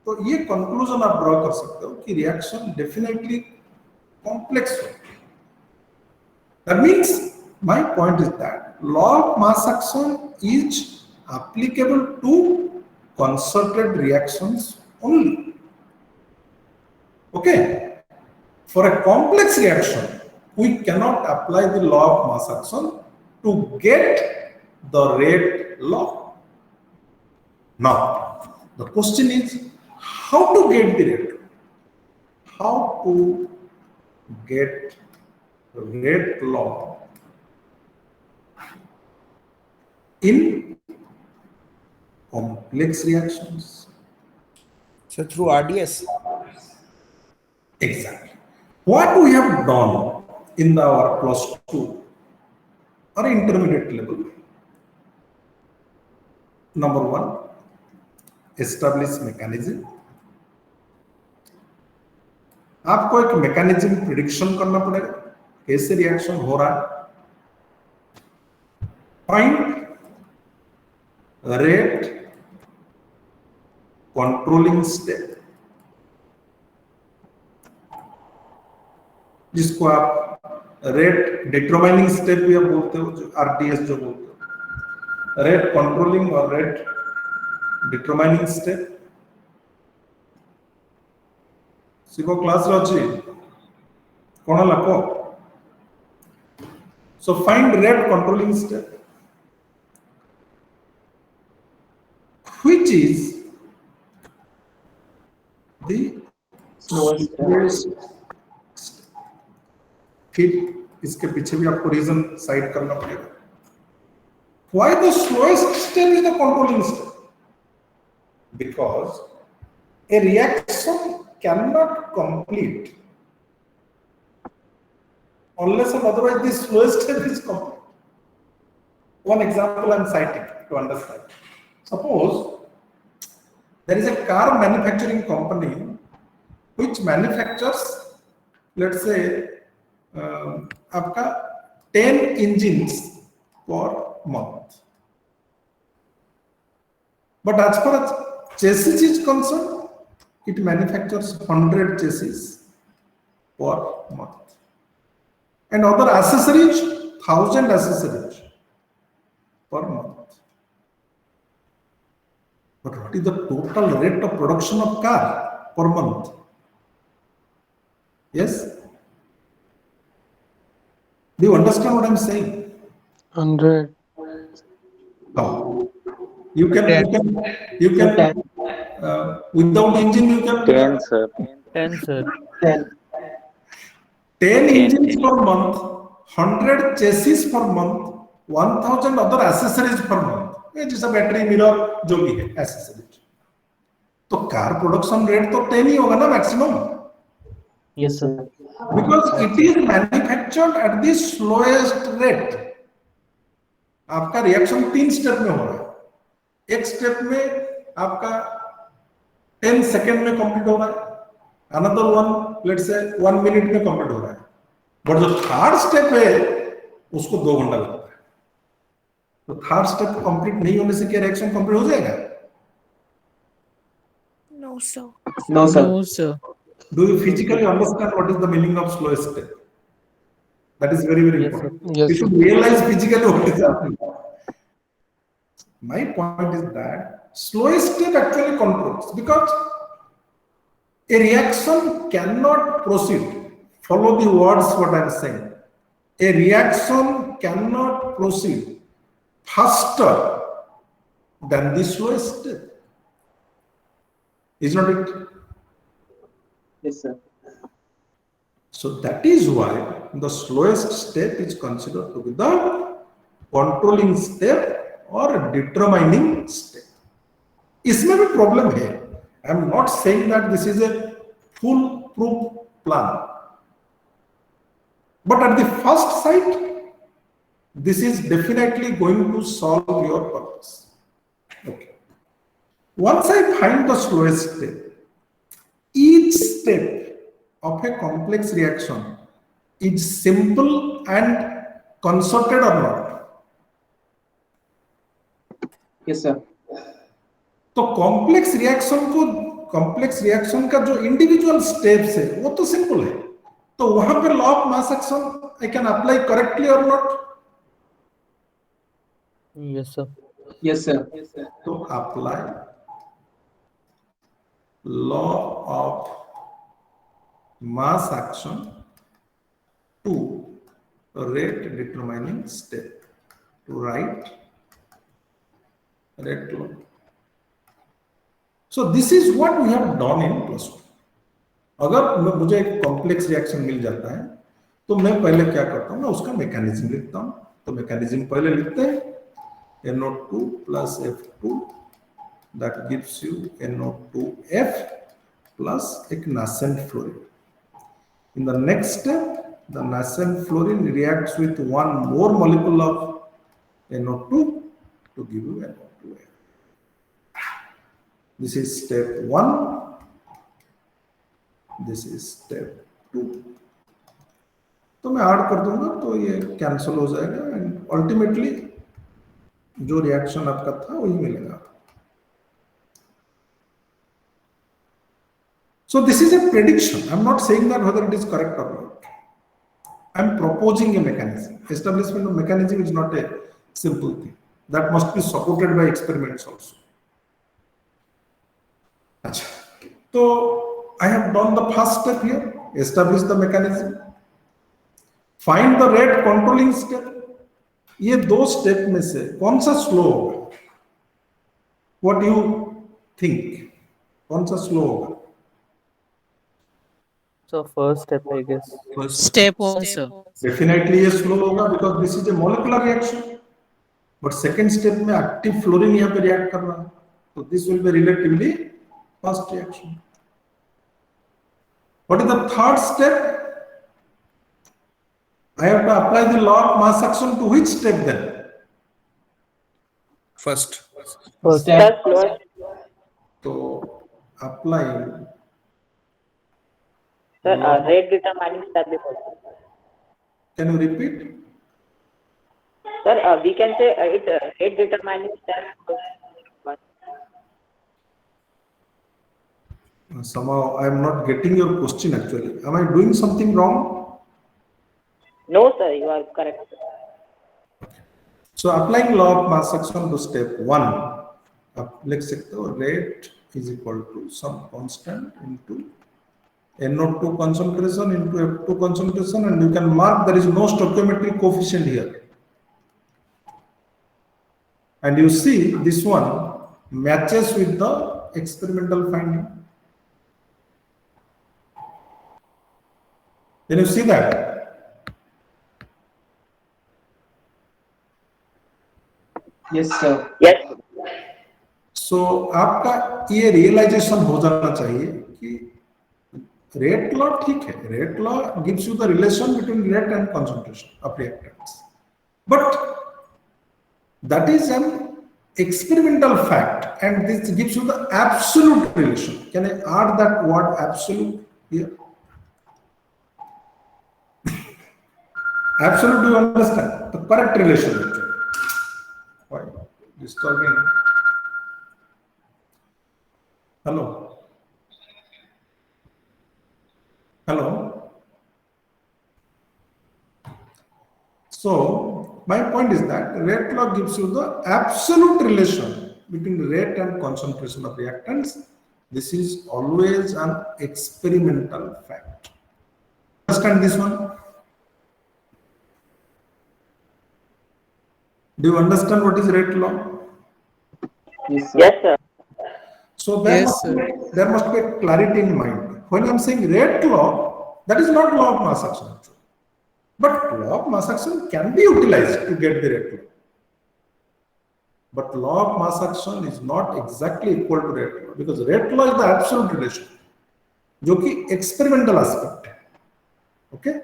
तो ये कंक्लूजन आप ड्रॉ कर सकते हो कि रिएक्शन डेफिनेटली कॉम्प्लेक्स है. That means my point is that law of mass action is applicable to concerted reactions only. Okay, for a complex reaction we cannot apply the law of mass action to get the rate law. Now the question is how to get the rate, how to get the rate law in complex reactions. So through RDS. Exactly. What we have done in our plus 2 or intermediate level. Number 1, establish mechanism. आपको एक mechanism prediction करना पड़ेगा, कैसे reaction हो रहा है. Find rate controlling step, जिसको आप रेट डिटरमाइनिंग स्टेप भी आप बोलते हो, जो आरडीएस जो बोलते हो, रेट कंट्रोलिंग और रेट डिटरमाइनिंग स्टेप. सीखो क्लास रे अछि कोन लाको. So find rate controlling step, which is the slowest. फिर इसके पीछे भी आपको रीजन साइड करना पड़ेगा. Why the slowest step is the controlling step? Because a reaction cannot complete unless and otherwise the slowest step is complete. One example I am citing to understand. Suppose there is a car manufacturing company which manufactures, let's say, आपका 10 engines per month. But as far as chassis is concerned, it manufactures 100 chassis per month. And other accessories, 1000 accessories per month. But what is the total rate of production of car per month? Yes? Do you understand what I'm saying? 100. No. You can without engine you can 10, sir. 10, sir. 10 engines per month, 100 chassis per month, 1000 other accessories per month. ये जैसा battery mirror जो भी है accessories. तो car production rate तो 10 ही होगा ना maximum. Yes, sir. Because it is manufactured at the slowest rate. आपका रिएक्शन 3 स्टेप में हो रहा है. एक स्टेप में आपका 10 सेकेंड में कंप्लीट हो रहा है, another one let's say 1 minute में कंप्लीट हो रहा है. बट जो थर्ड स्टेप है उसको 2 घंटा लगता है. तो थर्ड स्टेप कंप्लीट नहीं होने से क्या रिएक्शन कंप्लीट हो जाएगा? No, sir. No, sir. No, sir. Do you physically understand what is the meaning of slowest step? That is very, very Yes, sir. important. Yes, You should realize physically what is happening. My point is that slowest step actually controls, because a reaction cannot proceed. Follow the words what I am saying. A reaction cannot proceed faster than the slowest step. Is not it? Yes, sir. So that is why the slowest step is considered to be the controlling step or determining step. इसमें भी problem है. I am not saying that this is a foolproof plan. But at the first sight, this is definitely going to solve your purpose. Okay. Once I find the slowest step, each step of a complex reaction is simple and concerted or not? Yes, sir. तो complex reaction का जो individual steps है वो तो simple है, तो वहां पे law of mass action I can apply correctly और not? Yes, sir. Yes, sir. तो apply law of mass action to rate determining step, to write rate law. So this is what we have done in plus 2. अगर मुझे एक complex reaction मिल जाता है तो मैं पहले क्या करता हूँ, मैं उसका मैकेनिज्म लिखता हूँ. तो मैकेनिज्म पहले लिखते हैं NO2 plus F2, that gives you NO2F plus एक nascent fluorine. In the next step, the nascent fluorine reacts with one more molecule of NO2 to give you NO2F. This is step 1. This is step 2. तो मैं add कर दूंगा तो ये cancel हो जाएगा and ultimately जो रिएक्शन आपका था वही मिलेगा. So this is a prediction. I'm not saying that whether it is correct or not. I'm proposing a mechanism. Establishment of mechanism is not a simple thing. That must be supported by experiments also. Achha. So I have done the first step here. Establish the mechanism. Find the rate controlling step. ये दो step में से कौन सा slow होगा? What do you think? कौन सा slow होगा? So first step, I guess. Step 1, sir. Definitely ये slow होगा because this is a molecular reaction. But second step में active fluorine यहाँ पे react कर रहा है, so this will be relatively fast reaction. What is the third step? I have to apply the law of mass action to which step then? First. Step. So applying. Sir, rate determining step before. Can you repeat? Sir, we can say rate determining step. Somehow I am not getting your question actually. Am I doing something wrong? No, sir, you are correct. So applying law of mass action to step 1, आप लिख सकते हो rate is equal to some constant into NO2 concentration into F2 concentration, and you can mark there is no stoichiometric coefficient here. And you see this one matches with the experimental finding. Can you see that? Yes, sir. Yes. So आपका ये realisation हो जाना चाहिए कि rate law ठीक है, rate law gives you the relation between rate and concentration of reactants, but that is an experimental fact, and this gives you the absolute relation. Can I add that word absolute here? Absolute, do you understand? The correct relation. Why disturbing? Hello? Hello? So, My point is that rate law gives you the absolute relation between rate and concentration of reactants. This is always an experimental fact. Understand this one? Do you understand what is rate law? Yes, sir. Yes, sir. So there, Yes, there must be a clarity in mind. When I am saying rate law, that is not law of mass action actually. But law of mass action can be utilized to get the rate law. But law of mass action is not exactly equal to rate law, because rate law is the absolute relation, जो कि experimental aspect है. Okay?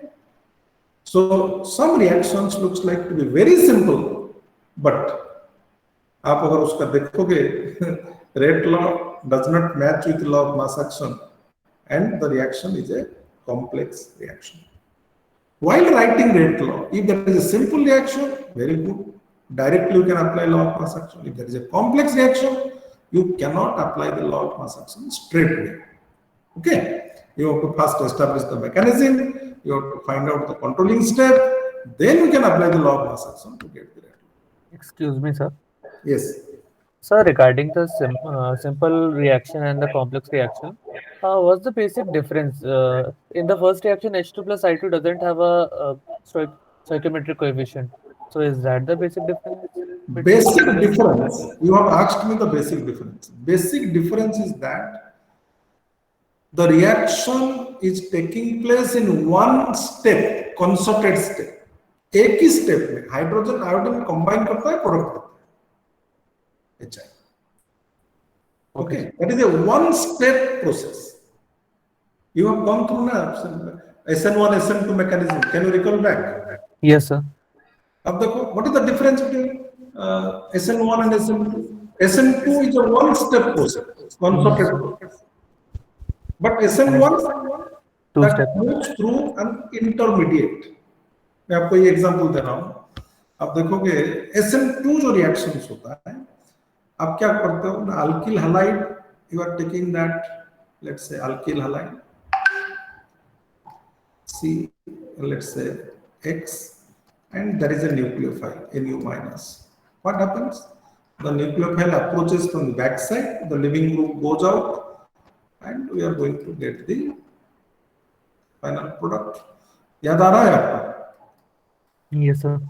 So some reactions looks like to be very simple, but आप अगर उसका देखोगे, rate law does not match with law of mass action, and the reaction is a complex reaction. While writing rate law, if there is a simple reaction, very good. Directly you can apply law of mass action. If there is a complex reaction, you cannot apply the law of mass action straight away. Okay? You have to first establish the mechanism, you have to find out the controlling step, then you can apply the law of mass action to get the rate law. Excuse me, sir. Yes. Sir, regarding the simple reaction and the complex reaction, what's the basic difference? In the first reaction, H2 plus I2 doesn't have a stoichiometric coefficient. So is that the basic difference? Basic difference, you have asked me the basic difference. Basic difference is that the reaction is taking place in one step, concerted step. एक ही step में hydrogen iodine combine करता है, product करता है, HI. Okay, that is a one-step process. You have gone through now SN1, SN2 mechanism. Can you recall back? Yes, sir. अब देखो, what is the difference between SN1 and SN2? SN2 is a one-step process, concerted process. But SN1 that moves through an intermediate. मैं आपको ये example दे रहा हूँ. आप देखोगे SN2 जो रिएक्शंस होता है, आप क्या करते हो ना, alkyl halide, you are taking that, let's say alkyl halide, C, let's say X, and there is a nucleophile, Nu minus. What happens? The nucleophile approaches from the back side, the leaving group goes out, and we are going to get the final product. याद आ रहा है आपको? Yes, sir.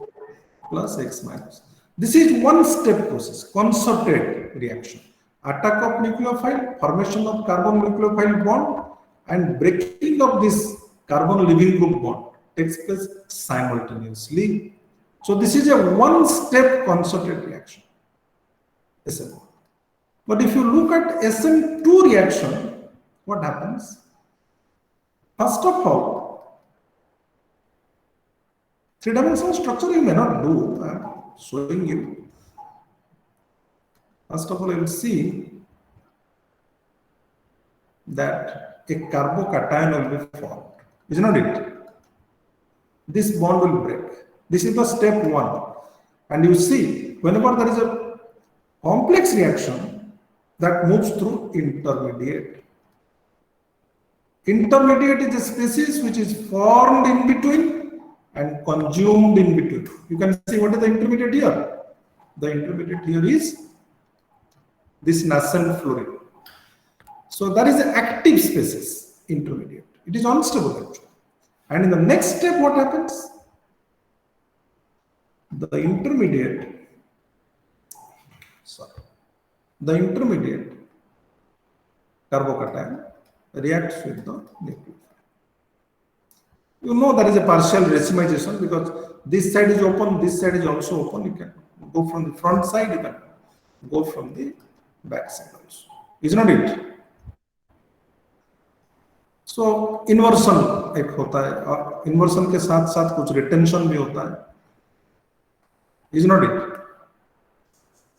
Plus X minus. This is one-step process, concerted reaction. Attack of nucleophile, formation of carbon nucleophile bond, and breaking of this carbon leaving group bond takes place simultaneously. So this is a one-step concerted reaction. SN1. But if you look at SN2 reaction, what happens? First of all, three-dimensional structure you may not do. I'm showing you. First of all, you will see that a carbocation will be formed. Is not it? This bond will break. This is the step one. And you see, whenever there is a complex reaction that moves through intermediate. Intermediate is a species which is formed in between and consumed in between. You can see what is the intermediate here. The intermediate here is this nascent fluorine. So that is the active species, intermediate. It is unstable actually. And in the next step, what happens? The intermediate carbocation reacts with the nucleophile. You know there is a partial racemization because this side is open, this side is also open. You can go from the front side, you can go from the back side also. Is not it? So inversion एक होता है और inversion के साथ साथ कुछ retention भी होता है. Is not it?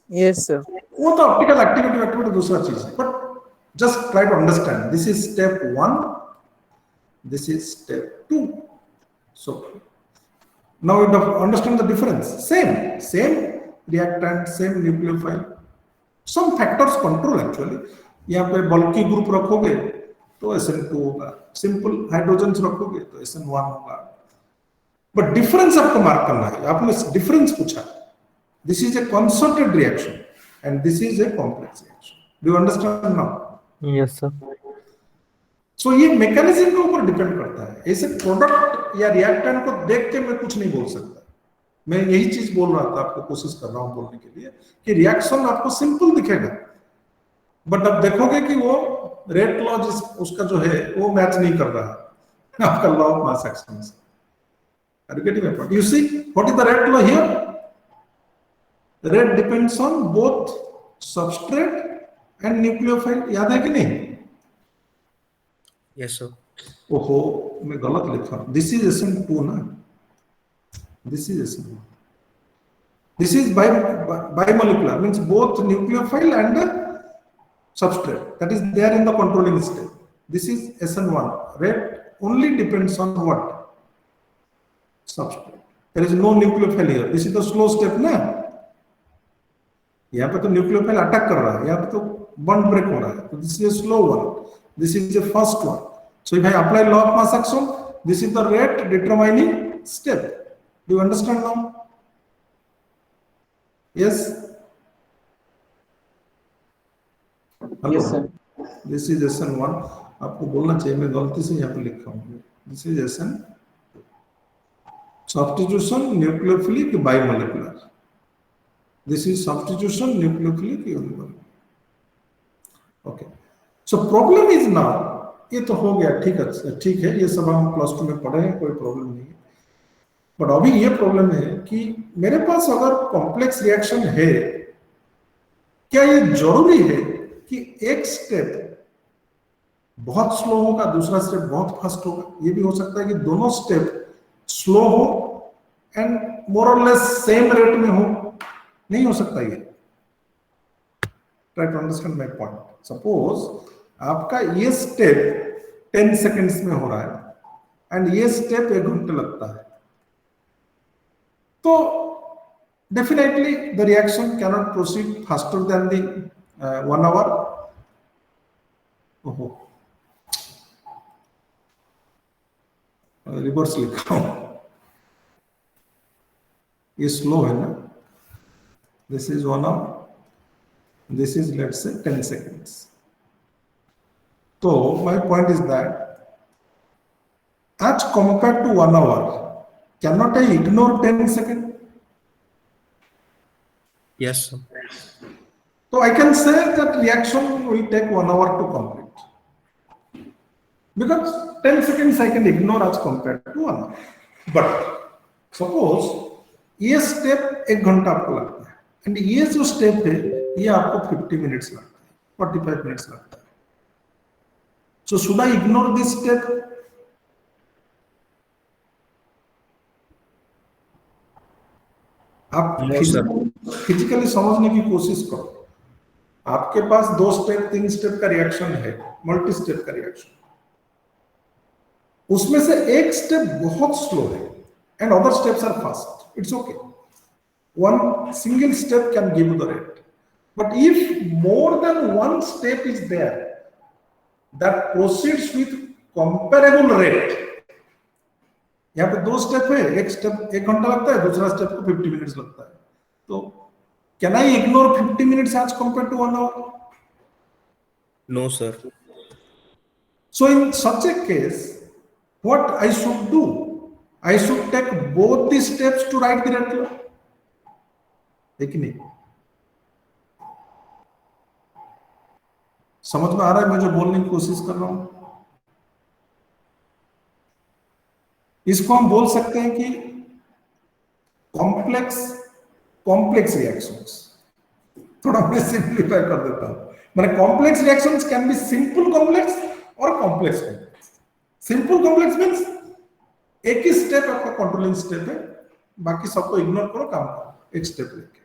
Yes, sir. वो तो optical activity दूसरा चीज है. But just try to understand. This is step 1. This is step 2. So now you understand the difference. Same reactant, same nucleophile. Some factors control actually. यहाँ पे bulky group रखोगे तो SN2 होगा. Simple hydrogens रखोगे तो SN1 होगा. But difference आपको mark करना है, आपने डिफरेंस पूछा, this is a concerted reaction and this is a complex reaction, do you understand now? Yes sir. So ये मैकेनिज्म के ऊपर डिपेंड करता है, ऐसे प्रोडक्ट या रिएक्टेंट को देख के मैं कुछ नहीं बोल सकता। मैं यही चीज बोल रहा था, आपको कोशिश कर रहा हूं बोलने के लिए कि रिएक्शन आपको सिंपल दिखेगा, बट अब देखोगे कि वो रेट लॉ उसका जो है वो मैच नहीं कर रहा है आपका लॉ ऑफ मास एक्शन से। Are you getting my point? You see what is the rate law here? The rate depends on both substrate and nucleophile, याद है कि नहीं? Yes sir. ओहो मैं गलत लिखा, दिस इज SN2 ना, this is SN1, this is bimolecular means both nucleophile and substrate that is there in the controlling state. This is SN1. Rate only depends on what? Substrate. There is no nucleophile here. This is the slow step ना, यहाँ पे तो nucleophile attack कर रहा है, यहाँ पे तो बॉन्ड ब्रेक हो रहा है, तो this is a slow one, this is the first one. So if I apply law of mass action, this is the rate determining step. Do you understand now? Yes. Hello? Yes, sir. This is SN1. आपको बोलना चाहिए, मैं गलती से यहाँ पे लिखा हूँ, this is SN substitution nucleophilic bimolecular. This is substitution nucleophilic unimolecular. Okay. So problem is now, ये तो हो गया, ठीक है, ये सब हम +2 में पढ़े हैं, कोई प्रॉब्लम नहीं है। बट अभी ये प्रॉब्लम है कि मेरे पास अगर कॉम्प्लेक्स रिएक्शन है, क्या ये जरूरी है कि एक स्टेप बहुत स्लो होगा, दूसरा स्टेप बहुत फास्ट होगा? ये भी हो सकता है कि दोनों स्टेप स्लो हो एंड मोर और लेस सेम रेट में हो, नहीं हो सकता ये। Try to understand my point. Suppose आपका ये स्टेप 10 सेकेंड्स में हो रहा है एंड ये स्टेप 1 घंटे लगता है, तो definitely the reaction cannot proceed faster than the 1 hour. ओहो रिवर्स लिखा हूं, ये स्लो है ना, this is 1 hour, this is let's say 10 seconds. So my point is that as compared to 1 hour, cannot I ignore 10 seconds? Yes sir. So I can say that reaction will take 1 hour to complete, because 10 seconds I can ignore as compared to 1 hour. But suppose ये step 1 घंटा आपको लगता है and ये जो step है ये आपको 50 मिनट्स लगता है, 45 मिनट्स लगता है। So should I ignore this step? आप फिजिकली समझने की कोशिश करो। आपके पास 2 स्टेप 3 स्टेप का रिएक्शन है, मल्टी स्टेप का रिएक्शन, उसमें से एक स्टेप बहुत स्लो है and other steps are fast, it's okay, one single step can give the rate. But if more than one step is there that proceeds with comparable rate, यहाँ पे 2 step है, एक step 1 घंटा लगता है, दूसरा स्टेप को 50 मिनट्स लगता है, तो can I ignore 50 minutes as compared to 1 hour? No sir. So in such a case, what I should do? I should take both the steps to write the rate law. है कि नहीं? समझ में आ रहा है मैं जो बोलने की कोशिश कर रहा हूं? इसको हम बोल सकते हैं कि कॉम्प्लेक्स रिएक्शंस। थोड़ा मैं सिंप्लीफाई कर देता हूं, माने complex reactions can be simple complex और complex complex. Simple complex means एक ही स्टेप आपका कंट्रोलिंग स्टेप है, बाकी सबको इग्नोर करो, काम करो एक स्टेप लेके।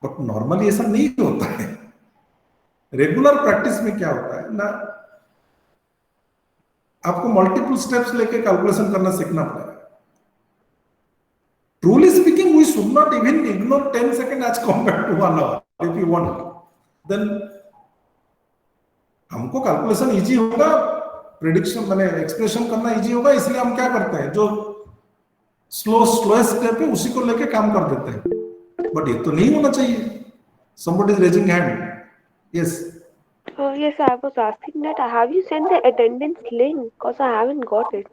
बट नॉर्मली ऐसा नहीं होता है। रेगुलर प्रैक्टिस में क्या होता है ना, आपको मल्टीपल स्टेप्स लेके कैलकुलेशन करना सीखना पड़ेगा। Truly speaking, we should not even ignore 10 second as compared to 1 hour if you want, then हमको कैलकुलेशन इजी होगा, प्रेडिक्शन माने एक्सप्रेशन करना इजी होगा, इसलिए हम क्या करते हैं, जो स्लोएस्ट स्टेप है, उसी को लेके काम कर देते हैं, बट ये तो नहीं होना चाहिए. Somebody is raising hand. Yes. Yes, I was asking that have you sent the attendance link? Because I haven't got it.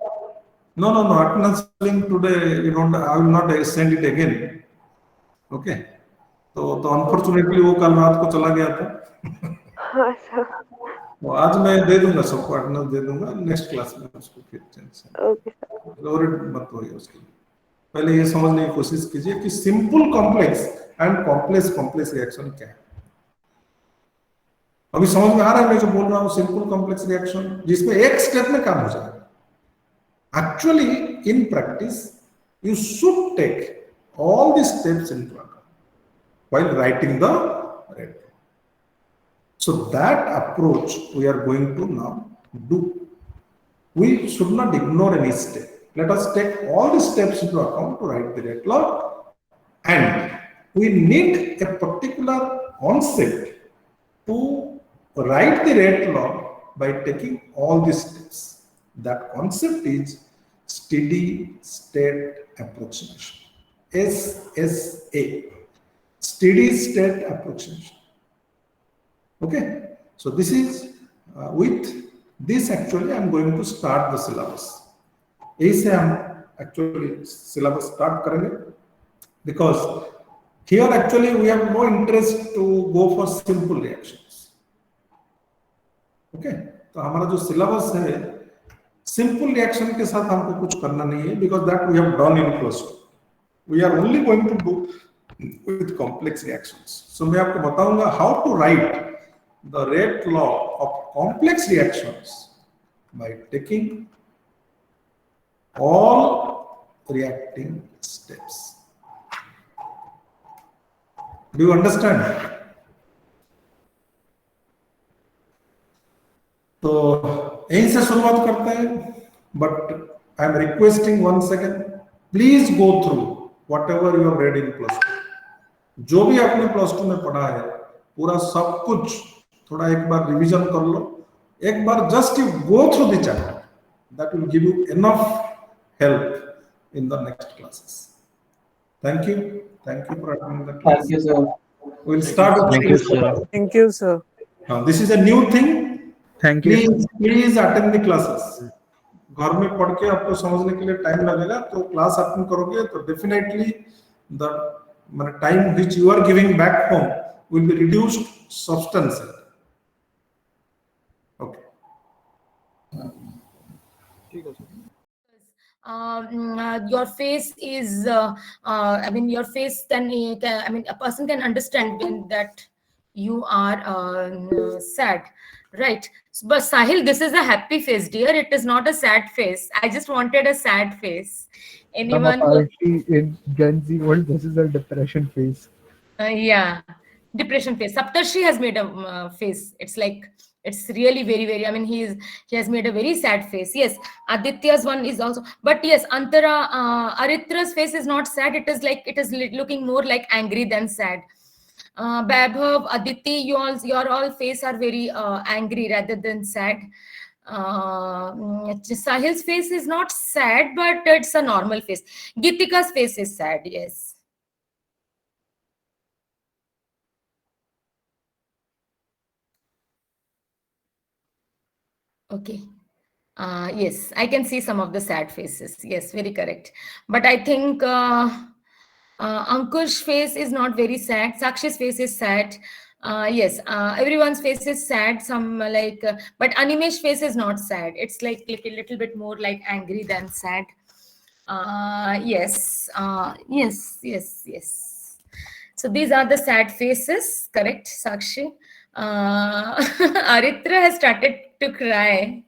No. Attendance link today, you don't. I will not send it again. Okay. तो unfortunately वो कल रात को चला गया था. हाँ sir. तो आज मैं दे दूंगा, सबको अटेंडेंस दे दूंगा, नेक्स्ट क्लास में उसको फिर चेंज. Okay sir. वरीड मत होइए उसके लिए. पहले ये समझने की कोशिश कीजिए कि simple complex and complex reaction क्या है. अभी समझ में आ रहा है मैं जो बोल रहा हूँ, सिंपल कॉम्प्लेक्स रिएक्शन जिसमें एक स्टेप में काम हो जाएगा. Actually in practice you should take all the steps into account while writing the rate. So that approach we are going to now do. We should not ignore any step. Let us take all the steps into account to write the rate law, and we need a particular concept to write the rate law by taking all the steps. That concept is steady state approximation. SSA. Steady state approximation. Okay, so this is with this actually I am going to start the syllabus. ऐसे हम actually syllabus start करेंगे, because here actually we have no interest to go for simple reactions. Okay, तो हमारा जो syllabus है simple reaction के साथ हमको कुछ करना नहीं है, because that we have done in plus 2. We are only going to do with complex reactions. So मैं आपको बताऊंगा how to write the rate law of complex reactions by taking all reacting steps. Do you understand? तो यहीं से शुरुआत करते हैं, but I am requesting once again, please go through whatever you have read in plus 2. जो भी आपने plus 2 में पढ़ा है पूरा सब कुछ थोड़ा एक बार रिवीजन कर लो. एक बार just you go through the chapter, that will give you enough help in the next classes. Thank you for attending the class. Thank you, sir. We will start. Thank you, sir. Thank you, sir. This is a new thing. Thank you. Please attend the classes. घर में पढ़ के आपको समझने के लिए time लगेगा, तो क्लास अटेंड करोगे तो definitely the time which you are giving back home will be reduced substantially. Your face is your face can a person can understand that you are sad, right? But Sahil, this is a happy face, dear. It is not a sad face. I just wanted a sad face. Anyone Apparently in Gen Z world, this is a depression phase. yeah, depression face. Saptarshi has made a face. It's like, it's really very, he has made a very sad face. Yes, Aditya's one is also, but yes, Aritra's face is not sad. It is looking more like angry than sad. Vaibhav, Aditi, your all face are very angry rather than sad. Sahil's face is not sad, but it's a normal face. Gitika's face is sad, yes. Okay. Yes, I can see some of the sad faces. Yes, very correct. But I think Ankush's face is not very sad. Sakshi's face is sad. Yes, everyone's face is sad. But Animesh's face is not sad. It's like a little bit more like angry than sad. Yes. So these are the sad faces. Correct, Sakshi. Aritra has started to cry.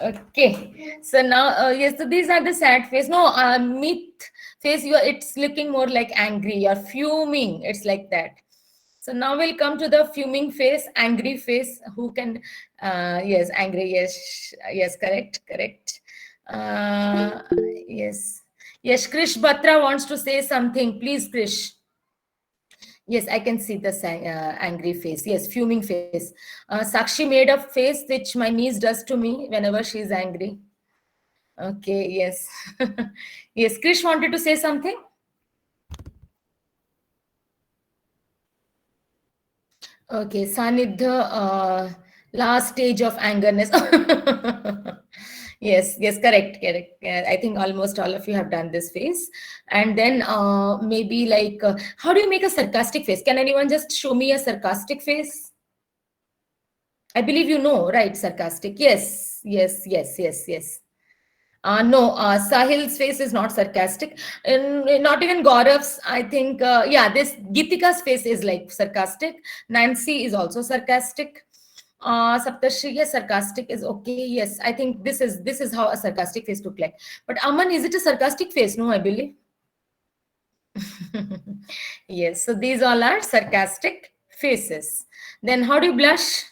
Okay, so now yes, so these are the sad face. No, Meet face, it's looking more like angry. You're fuming. It's like that. So now we'll come to the fuming face, angry face. Who can? Yes, angry. Yes, correct. Yes. Krish Batra wants to say something. Please, Krish. Yes, I can see the angry face. Yes, fuming face. Sakshi made a face which my niece does to me whenever she's angry. Okay, yes. Yes, Krish wanted to say something. Okay, Sanidha, last stage of angerness. Yes, yes, correct. Yeah, I think almost all of you have done this face. And then maybe like, how do you make a sarcastic face? Can anyone just show me a sarcastic face? I believe you know, right? Sarcastic. Yes. No, Sahil's face is not sarcastic. And not even Gaurav's. I think, yeah, this Gitika's face is like sarcastic. Nancy is also sarcastic. Saptarshi, yes, sarcastic is okay. Yes, I think this is how a sarcastic face look like. But Aman, is it a sarcastic face? No, I believe. Yes, so these all are sarcastic faces. Then how do you blush?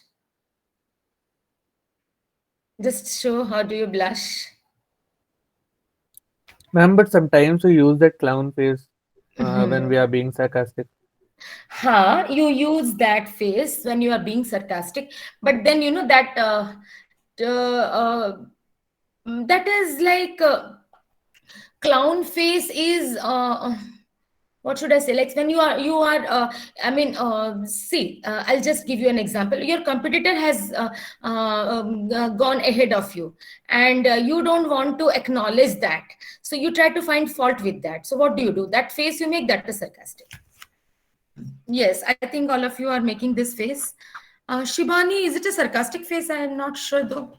Just show how do you blush. Ma'am, but sometimes we use that clown face when we are being sarcastic. You use that face when you are being sarcastic, but then you know that that is like clown face is what should I say? Like when you are. See, I'll just give you an example. Your competitor has gone ahead of you, and you don't want to acknowledge that. So you try to find fault with that. So what do? That face you make, that is sarcastic. Yes, I think all of you are making this face. Shibani, is it a sarcastic face? I am not sure though.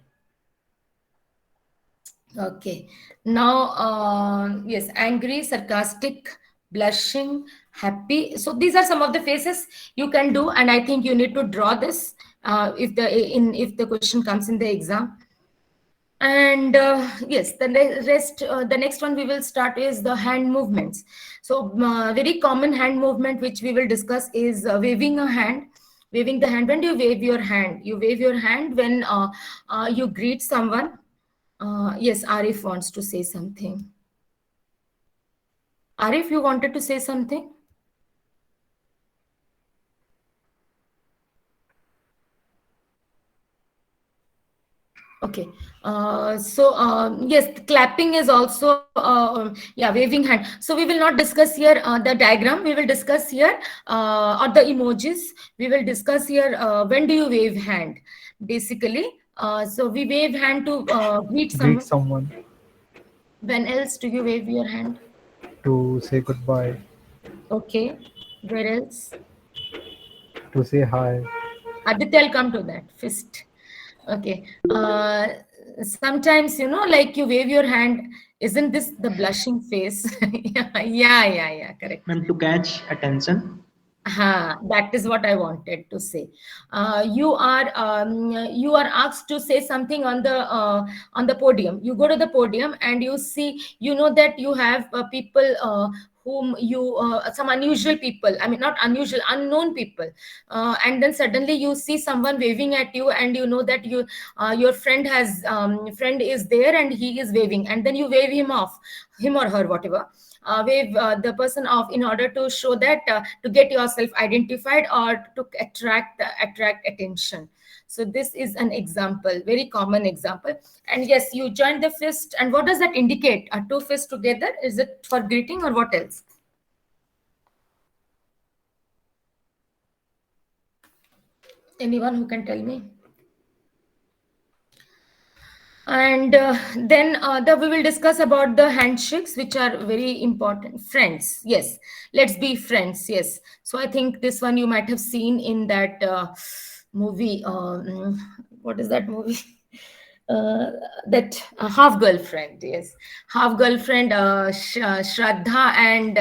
Okay. Now, yes, angry, sarcastic, blushing, happy. So these are some of the faces you can do, and I think you need to draw this if the question comes in the exam. And yes, the next one we will start is the hand movements. So very common hand movement which we will discuss is waving a hand. Waving the hand. When do you wave your hand? You wave your hand when you greet someone. Yes, Arif wants to say something. Arif, you wanted to say something? Okay. Yes, clapping is also, waving hand. So we will not discuss here the diagram. We will discuss here or the emojis. We will discuss here when do you wave hand, basically. So we wave hand to greet someone. Greet someone. When else do you wave your hand? To say goodbye. Okay. Where else? To say hi. Aditya, I'll come to that. Fist. Okay. Sometimes, like you wave your hand. Isn't this the blushing face? Yeah. Correct. And to catch attention. That is what I wanted to say. You are asked to say something on the podium. You go to the podium and you see, that you have people whom you some unusual people. I mean, not unusual, unknown people. And then suddenly you see someone waving at you, and you know that your friend is there and he is waving, and then you wave him or her, whatever. Wave the person off in order to show that to get yourself identified or to attract attention. So this is an example, very common example. And yes, you join the fist. And what does that indicate? Two fists together? Is it for greeting or what else? Anyone who can tell me? And then we will discuss about the handshakes, which are very important. Friends, yes, let's be friends. Yes, so I think this one you might have seen in that movie. What is that movie? That Half Girlfriend. Yes, Half Girlfriend. Shraddha and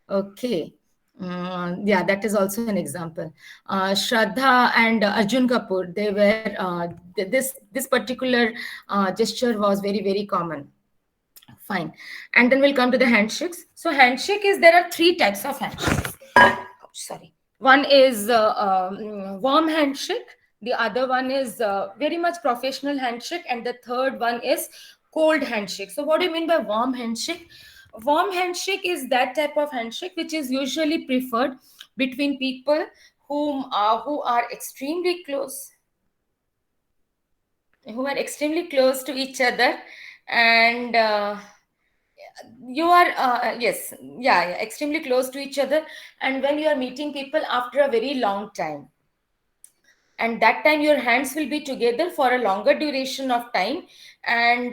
okay. Yeah, that is also an example. Shraddha and Arjun Kapoor, they were this particular gesture was very, very common. Fine. And then we'll come to the handshakes. So handshake is, there are three types of handshakes. Sorry. One is warm handshake. The other one is very much professional handshake. And the third one is cold handshake. So what do you mean by warm handshake? Warm handshake is that type of handshake which is usually preferred between people who are extremely close to each other, and you are yes, yeah, extremely close to each other, and when you are meeting people after a very long time, and that time your hands will be together for a longer duration of time, and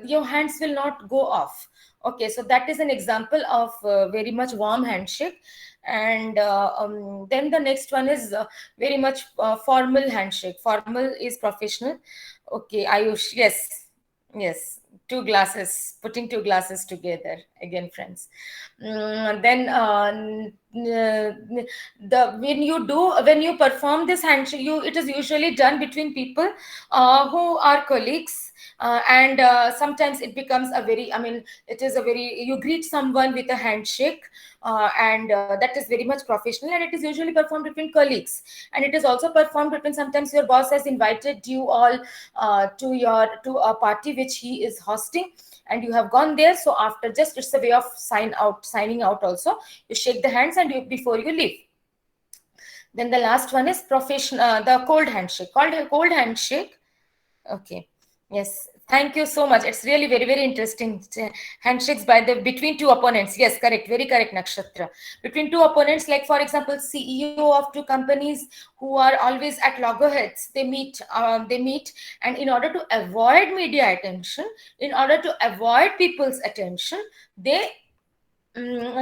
your hands will not go off. Okay, so that is an example of very much warm handshake. And then the next one is very much formal handshake. Formal is professional. Okay, Ayush, yes, yes, two glasses, putting two glasses together again, friends. Then the when you perform this handshake, it is usually done between people who are colleagues, and sometimes it becomes a very, I mean, it is a very, you greet someone with a handshake, and that is very much professional, and it is usually performed between colleagues, and it is also performed between, sometimes your boss has invited you all to a party which he is hosting, and you have gone there. So after, just it's a way of signing out also, you shake the hands and before you leave. Then the last one is professional, the cold handshake, called a cold handshake. Okay, yes, thank you so much. It's really very, very interesting. Handshakes between two opponents. Yes, correct, very correct, Nakshatra. Between two opponents, like for example, CEO of two companies who are always at loggerheads, they meet, and in order to avoid media attention, in order to avoid people's attention, they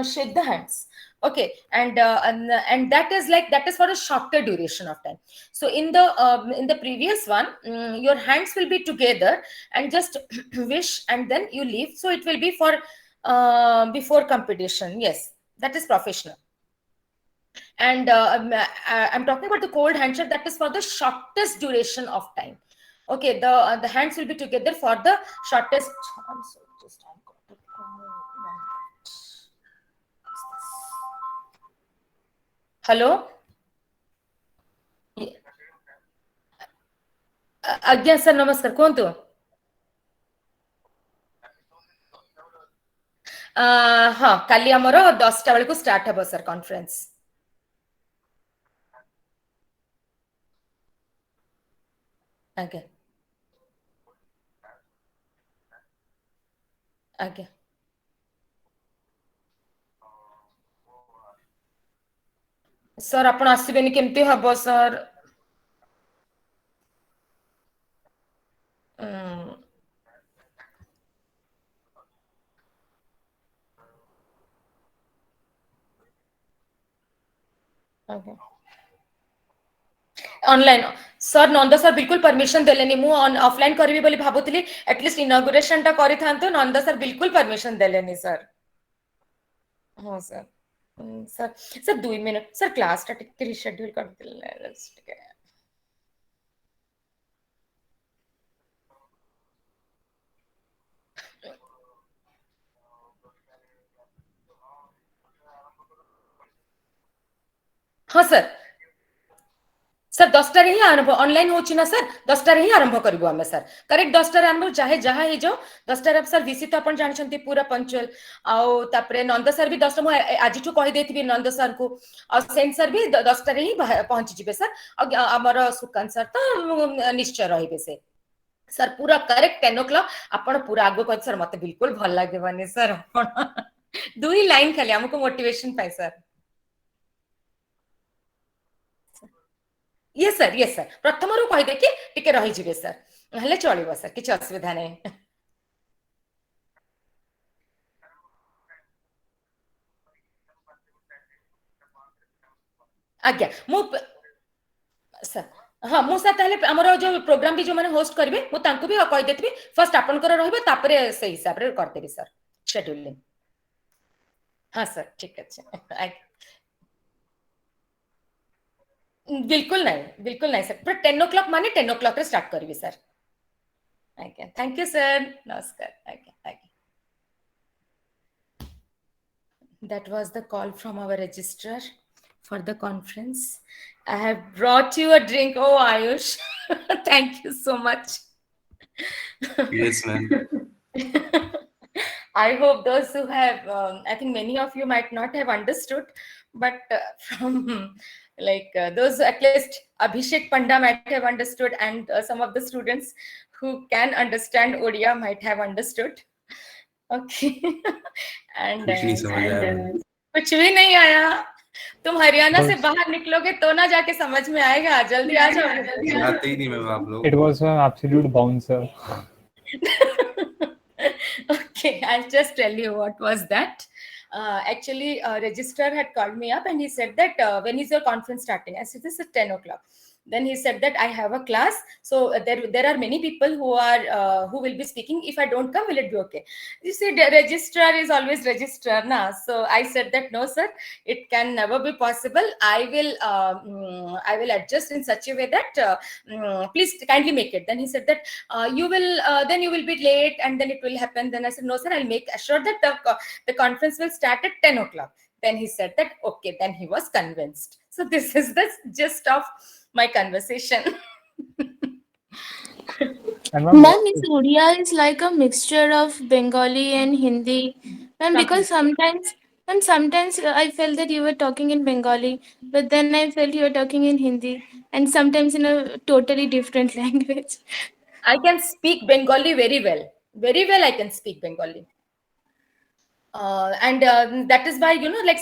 shake the hands. Okay, and that is for a shorter duration of time. So in the previous one, your hands will be together and just wish, and then you leave. So it will be for before competition. Yes, that is professional. And I'm talking about the cold handshake, that is for the shortest duration of time. Okay, the hands will be together for the shortest. I'm sorry, just I got it. Hello? ଆଜ୍ଞା sir ନମସ୍କାର, କୁହନ୍ତୁ। ହଁ, କାଲି ଆମର 10ଟା ବେଳକୁ start ହେବ sir conference. ଆଜ୍ଞା ଆଜ୍ଞା ସାର୍, ଆପଣ ଆସିବେନି କେମିତି ହବ ସାର୍? ऑनलाइन सर, नंद सर बिल्कुल परमिशन देलेनी। मु ऑफलाइन करबी बोली भाबुतली, एटलीस्ट इनॉग्रेशन टा करि थांतो। नंद सर बिल्कुल परमिशन देलेनी सर। हां sir, sir sir 2 minute sir, class टा टिके रिशेड्यूल कर देले। हाँ सर, सर 10टा रे ही आरंभ ऑनलाइन होची ना सर, 10टा रे ही आरंभ करबो हमें सर। करेक्ट 10टा रे आरंभ, चाहे जहा हे जो 10टा रे सर। विसी तो अपन जानछंती पूरा पंचुअल। आउ तापरे नंद सर भी 10टा, मु आजिठू कहि देथिबी नंद सर को। आ सेन सर भी 10टा रे ही पहुंची जिबे सर। हमर सुकांत सर तो निश्चय रहिबे से सर। पूरा करेक्ट 10 o'clock आपण पूरा आगो कह सर। मते बिल्कुल भल लागे बने सर। दुई लाइन खाली हमको मोटिवेशन पाए सर। ये सर प्रथम रू कहि दे कि टिके रहि जिवे सर, हले चलिबो सर, किछ असुविधा नै। आज्ञा मु सर, हाँ मु सर ताले हमर जो प्रोग्राम भी जो माने होस्ट करिवे, मु तांको भी कहि देथिबी। फर्स्ट आपन कर रहबे, तापरे से हिसाब रे कर देबी सर शेड्यूलिंग। हाँ सर, ठीक अछि। बिल्कुल नहीं सर, पर 10 o'clock माने 10 o'clock रे स्टार्ट करबी सर। आज्ञा, थैंक यू सर, नमस्कार। आज्ञा। That was the call from our registrar for the conference. I have brought you a drink. Oh, Ayush, thank you so much. Yes, ma'am. I hope those who have, I think many of you might not have understood, but from those, at least Abhishek Panda might have understood, and some of the students who can understand Odia might have understood. Okay. And कुछ नहीं समझ आया ma'am. कुछ भी नहीं आया। तुम हरियाणा से बाहर निकलोगे तो ना जाके समझ में आएगा। जल्दी आ जाओ। आते ही नहीं मैम आप लोग। It was an absolute bouncer. Okay, I'll just tell you what was that. Actually, registrar had called me up and he said that when is your conference starting? I said this is 10 o'clock. Then he said that I have a class, so there are many people who will be speaking. If I don't come, will it be okay? You see, the registrar is always registrar, na. So I said that no, sir, it can never be possible. I will adjust in such a way that please kindly make it. Then he said that you will be late and then it will happen. Then I said no, sir, I'll make sure that the conference will start at 10 o'clock. Then he said that okay. Then he was convinced. So this is the gist of my conversation. Ma'am, Miss Odia is like a mixture of Bengali and Hindi. Ma'am, because sometimes I felt that you were talking in Bengali, but then I felt you were talking in Hindi, and sometimes in a totally different language. I can speak Bengali very well. Very well, I can speak Bengali. And that is why, like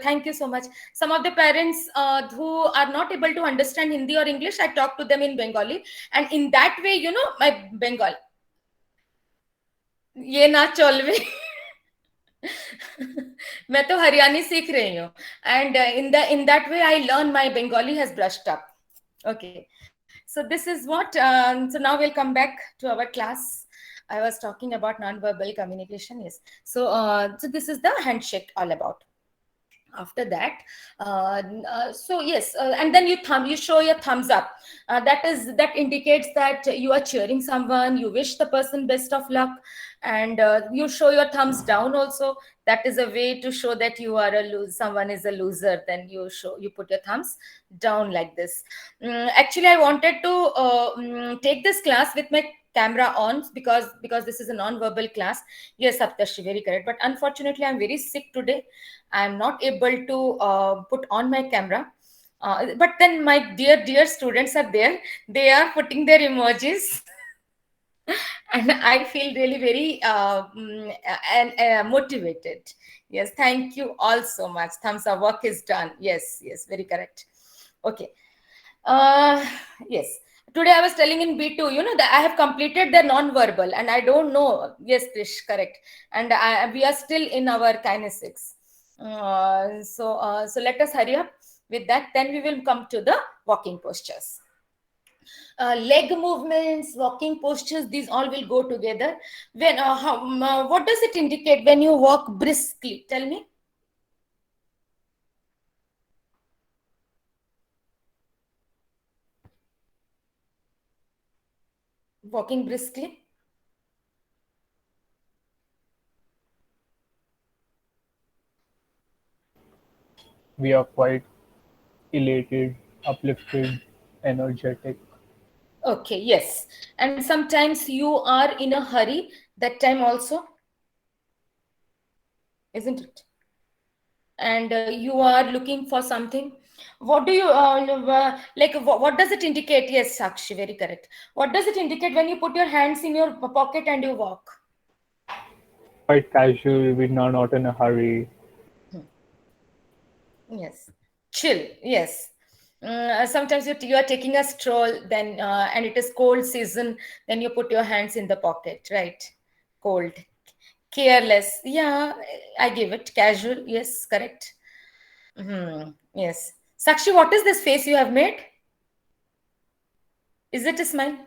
thank you so much. Some of the parents who are not able to understand Hindi or English, I talk to them in Bengali. And in that way, my Bengal. ये ना चलवे मैं तो हरियाणी सीख रही हूँ. And in that way, I learn my Bengali has brushed up. Okay. So this is what, so now we'll come back to our class. I was talking about non-verbal communication. Yes. So this is the handshake all about. After that, so yes, and then you show your thumbs up. That indicates that you are cheering someone. You wish the person best of luck, and you show your thumbs down also. That is a way to show that you are someone is a loser. Then you put your thumbs down like this. Actually, I wanted to take this class with my camera on because this is a non-verbal class. Yes, Saptarshi, very correct. But unfortunately, I'm very sick today. I'm not able to put on my camera. But then my dear students are there. They are putting their emojis. And I feel really very motivated. Yes, thank you all so much. Thumbs up, work is done. Yes, very correct. Okay. Yes. Today I was telling in B2, that I have completed the non-verbal and I don't know. Yes, Krish, correct. And we are still in our kinesics. So let us hurry up with that. Then we will come to the walking postures. Leg movements, walking postures, these all will go together. When what does it indicate when you walk briskly? Tell me. Walking briskly. We are quite elated, uplifted, energetic. Okay, yes. And sometimes you are in a hurry, that time also, isn't it? And you are looking for something. What do you what does it indicate? Yes, Sakshi, very correct. What does it indicate when you put your hands in your pocket and you walk? Quite casual, we're not in a hurry. Yes, chill. Yes. Sometimes you are taking a stroll, then and it is cold season, then you put your hands in the pocket, right? Cold, careless. Yeah, I give it casual. Yes, correct. Yes. Sakshi, what is this face you have made? Is it a smile?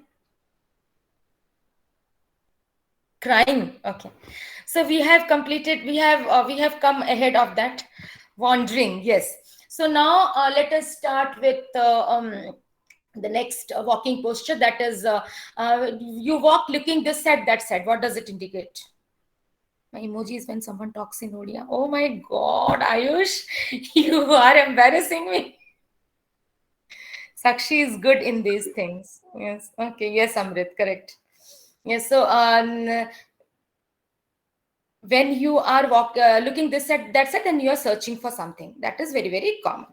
Crying. Okay. So we have completed. We have come ahead of that. Wandering. Yes. So now let us start with the next walking posture. That is, you walk looking this side, that side. What does it indicate? My emoji is when someone talks in Odia. Oh my God, Ayush, you are embarrassing me. Sakshi is good in these things. Yes. Okay. Yes, Amrit, correct. Yes. So when you are looking this side, that side, then you are searching for something. That is very, very common.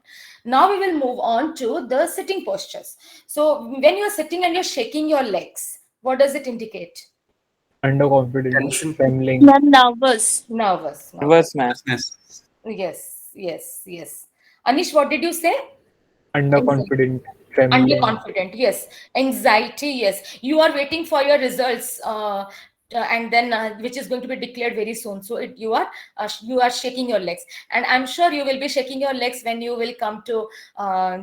Now we will move on to the sitting postures. So when you are sitting and you're shaking your legs, What does it indicate? Underconfident, trembling. Ma'am, nervous. Nervous. Reverse, ma'am. Yes. Anish, what did you say? Underconfident, trembling. Underconfident, yes. Anxiety, yes. You are waiting for your results, and then which is going to be declared very soon. So you are shaking your legs, and I'm sure you will be shaking your legs when you will come to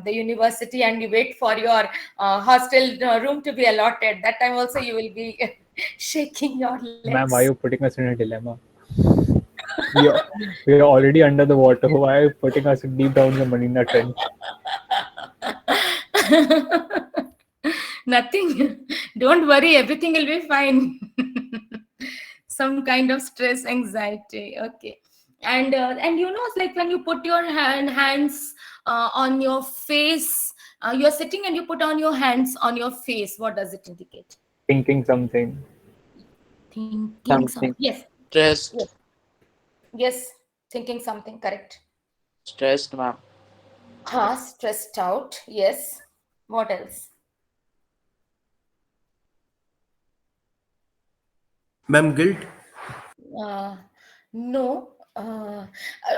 the university and you wait for your hostel room to be allotted. That time also you will be shaking your legs. Ma'am, why are you putting us in a dilemma? we are already under the water. Why are you putting us deep down the Manina Trench? Nothing. Don't worry. Everything will be fine. Some kind of stress, anxiety. Okay. And you know, it's like when you put your hands on your face, you're sitting and you put on your hands on your face. What does it indicate? Thinking something. Thinking something. Yes. Stressed. Yes. Thinking something. Correct. Stressed, ma'am. Stressed out. Yes. What else? Ma'am, guilt. No.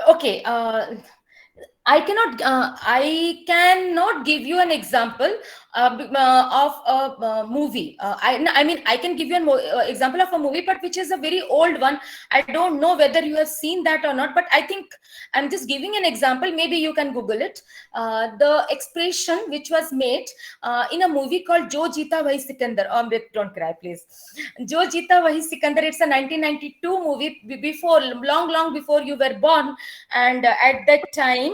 Okay. I cannot give you an example of a movie. I mean, I can give you an example of a movie, but which is a very old one. I don't know whether you have seen that or not, but I think I'm just giving an example. Maybe you can Google it. The expression which was made in a movie called Jo Jeeta Wahi Sikandar. Don't cry, please. Jo Jeeta Wahi Sikandar. It's a 1992 movie, long before you were born, and at that time.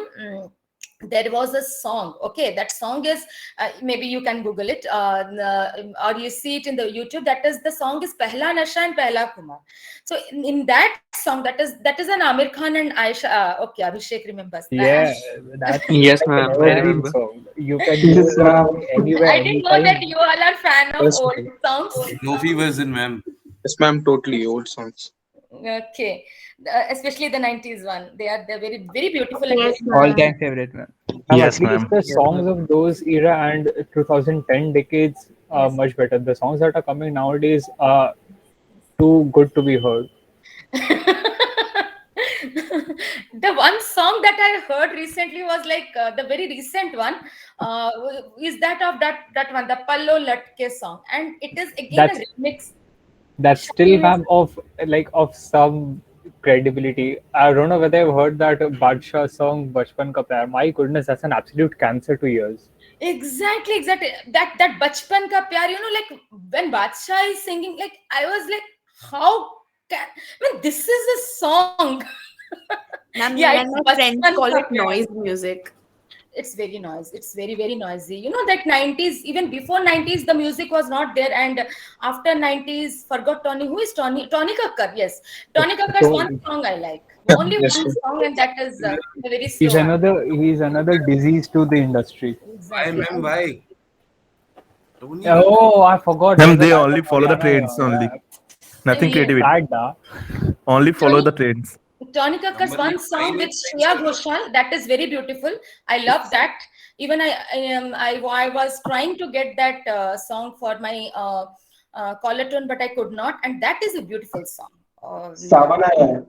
There was a song. Okay, that song is maybe you can Google it or you see it in the YouTube. The song is Pehla Nasha and Pehla Kumar. So in that song, that is an Amir Khan and Aisha. Okay, Abhishek remembers that. Yeah, that's Yes, like ma'am, an I evergreen remember. song. You can use it anywhere, I didn't know that anytime. you all are fan of Yes, old ma'am. songs. Lofi version, ma'am. Yes, ma'am. Totally old songs. Okay, especially the 90s one. They're very very beautiful and Yes, very ma'am. favorite, ma'am. Yes, At least ma'am. the songs of those era and 2010 decades are Yes. much better. The songs that are coming nowadays are too good to be heard. The one song that I heard recently was like the very recent one is that of that one, the Pallo Latke song, and it is again That's a remix. that's still, Shakil is- ma'am, of some credibility. I don't know whether I've heard that Badshah song Bachpan Ka Pyar. My goodness, that's an absolute cancer to ears. Exactly. That Bachpan Ka Pyar, you know, like when Badshah is singing, like I was like, how can? I mean, this is a song. Ma'am, Yeah, me it's and my friends Bachpan call Ka it Pyar. noise music. It's very noisy. It's very very noisy. You know that 90s, even before 90s, the music was not there, and after 90s, forgot Tony. Who is Tony? Tony Kakkar. Yes, Tony Kakkar's one song I like. Only Yes, one ma'am. song, and that is a very He's slow. another disease to the industry. Why, Exactly. ma'am? Why? Tony Oh, I forgot. Ma'am, There's a they guy only from follow the Haryana, trends only. Nothing Yes. creativity. Sad, da. Only follow Tony- the trends. Tony Kakkar's Number one like song five with is Shreya Ghoshal, that is very beautiful. I love that. Even I was trying to get that song for my caller tune, but I could not. And that is a beautiful song. Savanaya.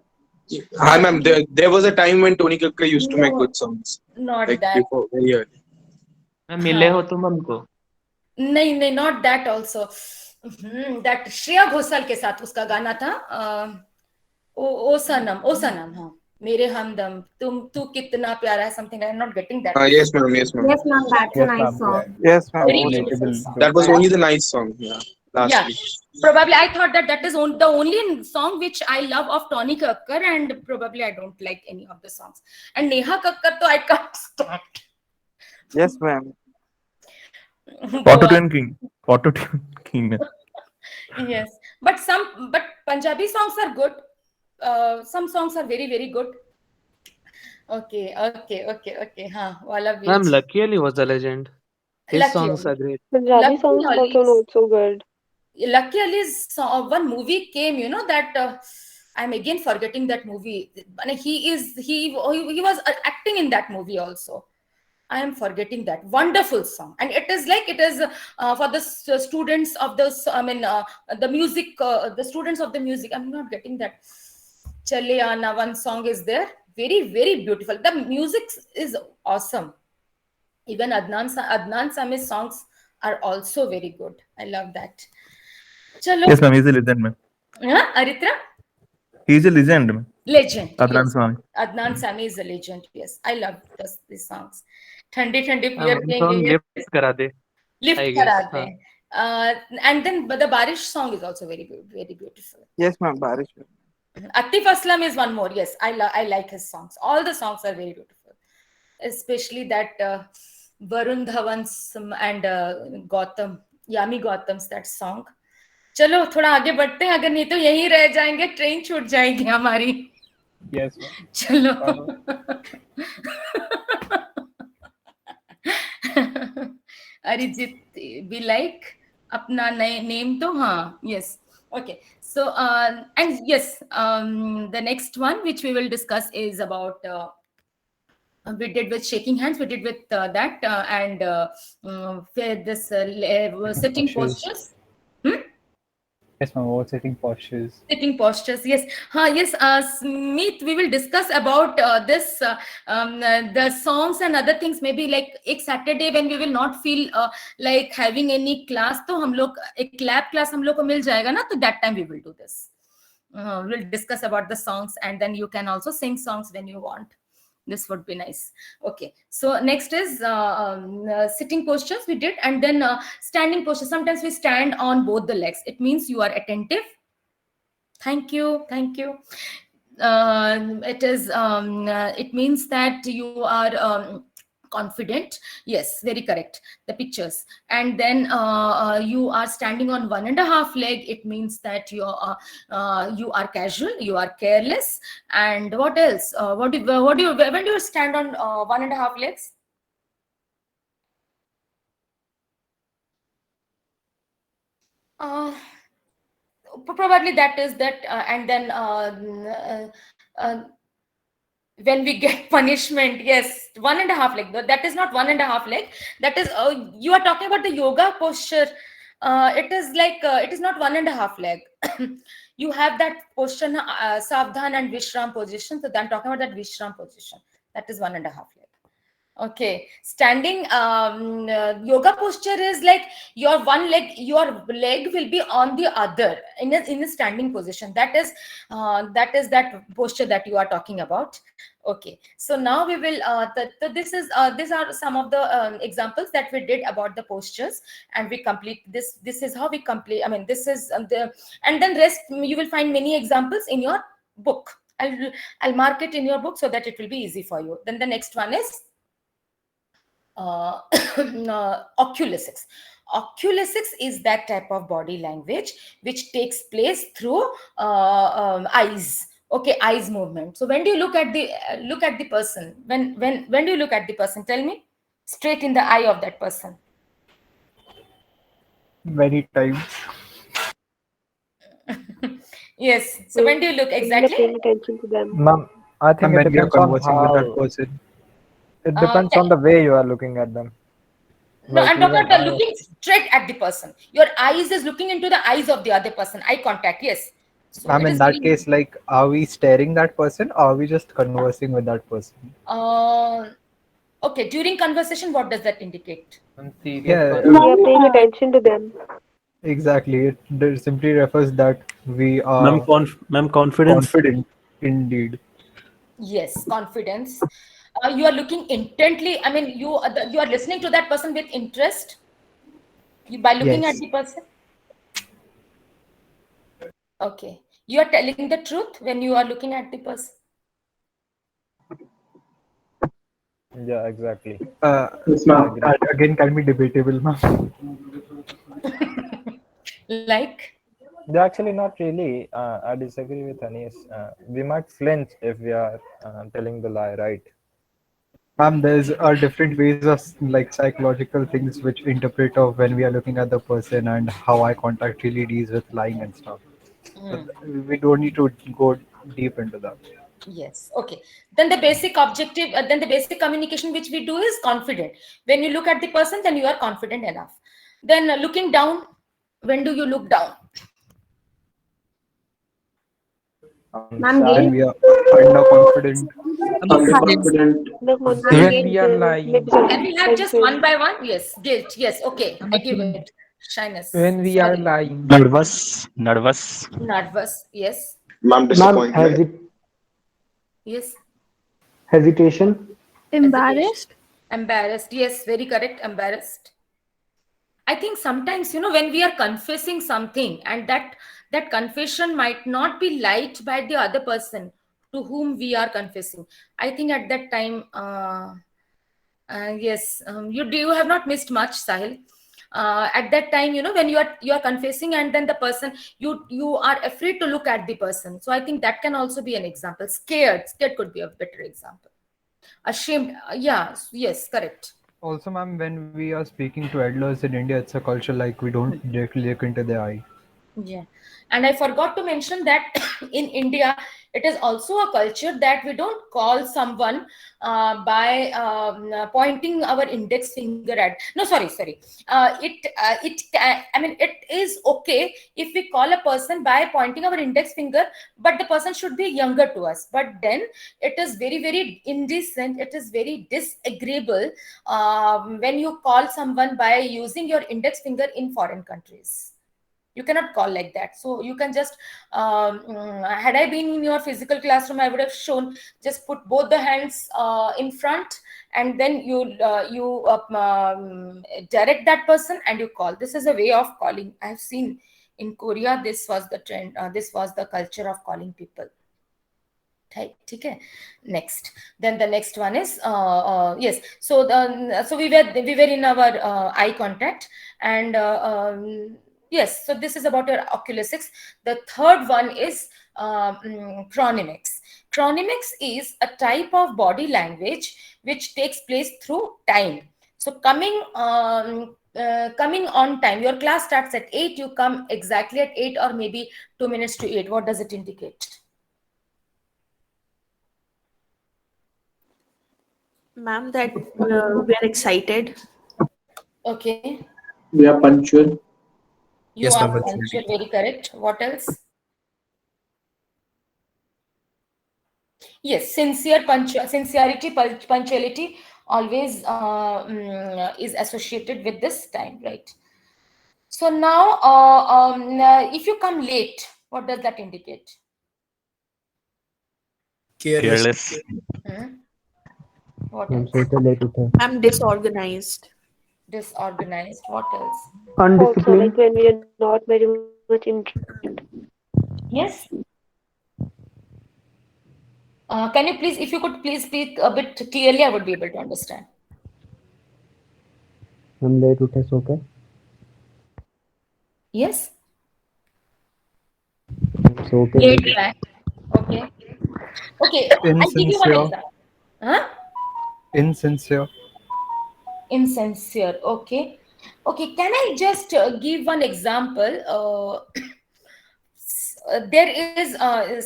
Hi, ma'am. There was a time when Tony Kakkar used to make good songs. Not Like that. before, very early. मिले हो तुम हमको. नहीं, not that also. That Shreya Ghoshal के साथ उसका गाना था. ओ सनम, हाँ. मेरे हमदम, तू कितना प्यारा है, something. I'm not getting that. Yes, ma'am. Yes, ma'am. That's a Yes, nice ma'am. song. Yes, ma'am. Very Relatable. beautiful song. That was only the nice song. Yeah. Yeah, Lastly. probably I thought that is the only song which I love of Tony Kakkar, and probably I don't like any of the songs. And Neha Kakkar, so I can't stand. Yes, ma'am. Auto-tune king. Auto-tune king. Yes, but Punjabi songs are good. Some songs are very very good. Okay. Huh. Wala Ma'am, beach. Lucky Ali was a legend. His Lucky songs Ali. are great. Punjabi Lucky songs are Ali. also not so good. Lucky Ali's one movie came, you know that I'm again forgetting that movie. And he was acting in that movie also. I am forgetting that. Wonderful song, and it is like it is for the students of the the music, the students of the music. I'm not getting that. Chale Aana, one song is there. Very, very beautiful. The music is awesome. Even Adnan Sami's songs are also very good. I love that. Chalo. Yes, ma'am. He's a legend, ma'am. Yeah, Aritra? He's a legend, ma'am. Legend. Adnan Yes. Sami. Adnan Sami is a legend. Yes, I love these songs. Thandi Thandi हाँ, Pier उनको Penge. Lift करा दे Lift I guess, Kara हाँ. De. And then the Barish song is also very good, very beautiful. Yes, ma'am. Barish. Atif Aslam is one more. Yes, I like his songs. All the songs are very beautiful, especially that Varun Dhawan's and Gautam, Yami Gautam's that song. चलो थोड़ा आगे बढ़ते हैं, अगर नहीं तो यहीं रह जाएंगे, ट्रेन छूट जाएगी हमारी. Yes. चलो. अरिजीत, we like अपना name तो हाँ, yes. Okay, so and yes, the next one which we will discuss is about we did with shaking hands, we did with that and this sitting postures. Yes, ma'am. What sitting postures? Sitting postures, yes. Yes, Smith, we will discuss about this, the songs and other things. Maybe like एक Saturday when we will not feel like having any class, तो हम लोग एक lab class हम लोग को मिल जाएगा ना, तो that time we will do this. We'll discuss about the songs, and then you can also sing songs when you want. This would be nice. Okay, so next is sitting postures we did, and then standing postures. Sometimes we stand on both the legs. It means you are attentive. Thank you. It is it means that you are confident. Yes, very correct. The pictures. And then you are standing on 1.5 leg. It means that you are casual, you are careless. And what else? When do you stand on 1.5 legs? Probably that is that, and then when we get punishment, yes, 1.5 leg. That is not 1.5 leg. That is you are talking about the yoga posture. It is like it is not 1.5 leg. You have that posture, Savdhan and Vishram position. So I'm talking about that Vishram position. That is 1.5 leg. Okay, standing yoga posture is like your leg will be on the other in a standing position. That is that posture that you are talking about. Okay, so now we will these are some of the examples that we did about the postures, and we complete this. This is how we complete. I mean, this is and then rest you will find many examples in your book. I'll mark it in your book so that it will be easy for you. Then the next one is oculesics. Oculesics is that type of body language which takes place through eyes. Okay, eyes movement. So when do you look at the person? When do you look at the person? Tell me, straight in the eye of that person. Many times. Yes. So when do you look exactly? Paying attention to them. Ma'am, I think it When we are depends on conversing with that how. person. It depends on the way you are looking at them. No, Like I'm talking even about I- looking straight at the person. Your eyes is looking into the eyes of the other person. Eye contact. Yes. So Ma'am, it in is that very- case, like, are we staring that person or are we just conversing with that person? Okay, during conversation, what does that indicate? Yeah, We are paying attention to them. exactly. It simply refers that we are Ma'am, confidence. confident indeed. Yes, confidence. You are looking intently. I mean, you are listening to that person with interest by looking Yes. at the person. Okay, you are telling the truth when you are looking at the person. Yeah, exactly. Again, can be debatable, ma'am. Like, They're actually not really. I disagree with Anis. We might flinch if we are telling the lie, right? Ma'am, there's different ways of like psychological things which interpret of when we are looking at the person and how eye contact really deals with lying and stuff. So we don't need to go deep into that. Yes. Okay. Then the basic objective, then the basic communication which we do is confident. When you look at the person, then you are confident enough. Then looking down, when do you look down? Ma'am, When Gail? we are underconfident. Underconfident. When we are lying. Can we have just one by one? Yes. Guilt. Yes. Okay. I give it. Shyness. When we are Sorry. lying. Nervous. Nervous. Nervous. Yes. Ma'am, disappointment. Yes. Hesitation. Embarrassed. Embarrassed. Yes. Very correct. Embarrassed. I think sometimes, when we are confessing something and that confession might not be liked by the other person to whom we are confessing. I think at that time, yes, you have not missed much, Sahil. At that time, when you are confessing and then the person, you are afraid to look at the person. So I think that can also be an example. Scared could be a better example. Ashamed. Yeah. Yes. Correct. Also, ma'am, when we are speaking to elders in India, it's a culture like we don't directly look into their eye. Yeah. And I forgot to mention that in India, it is also a culture that we don't call someone by pointing our index finger at. No, sorry. It is okay if we call a person by pointing our index finger, but the person should be younger to us. But then it is very, very indecent. It is very disagreeable when you call someone by using your index finger in foreign countries. You cannot call like that. So you can just, had I been in your physical classroom, I would have shown, just put both the hands in front and then you direct that person and you call. This is a way of calling. I have seen in Korea, this was the trend. This was the culture of calling people. Okay. Next. Then the next one is, yes. So we were in our eye contact and yes, so this is about your Oculus 6. The third one is chronemics. Chronemics is a type of body language which takes place through time. So coming on time, your class starts at 8, you come exactly at 8 or maybe 2 minutes to 8. What does it indicate? Ma'am, that we are excited. Okay. We are punctual. You are punctual, very correct. What else? Yes, sincerity, punctuality always is associated with this time, right? So now, if you come late, what does that indicate? Careless. What else? I'm disorganized. Disorganized. What else? Also, like when we are not very much interested. Yes. Can you please, if you could please speak a bit clearly, I would be able to understand. I'm late to test, okay? Yes. It's okay. Late back. Okay. Okay. I'll give you one Insincere. example. Huh? Insincere. Insincere. Okay. Okay. Can I just give one example? There is,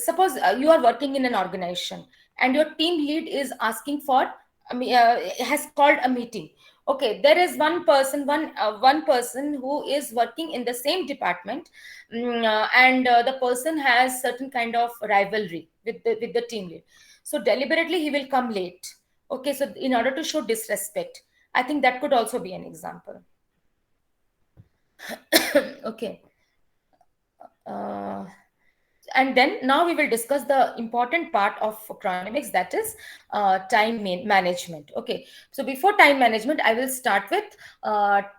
suppose you are working in an organization and your team lead is asking for, has called a meeting. Okay, there is one person who is working in the same department, and the person has certain kind of rivalry with the team lead. So deliberately he will come late. Okay, so in order to show disrespect, I think that could also be an example. Okay. And then now we will discuss the important part of chronemics, that is time management. Okay, so before time management, I will start with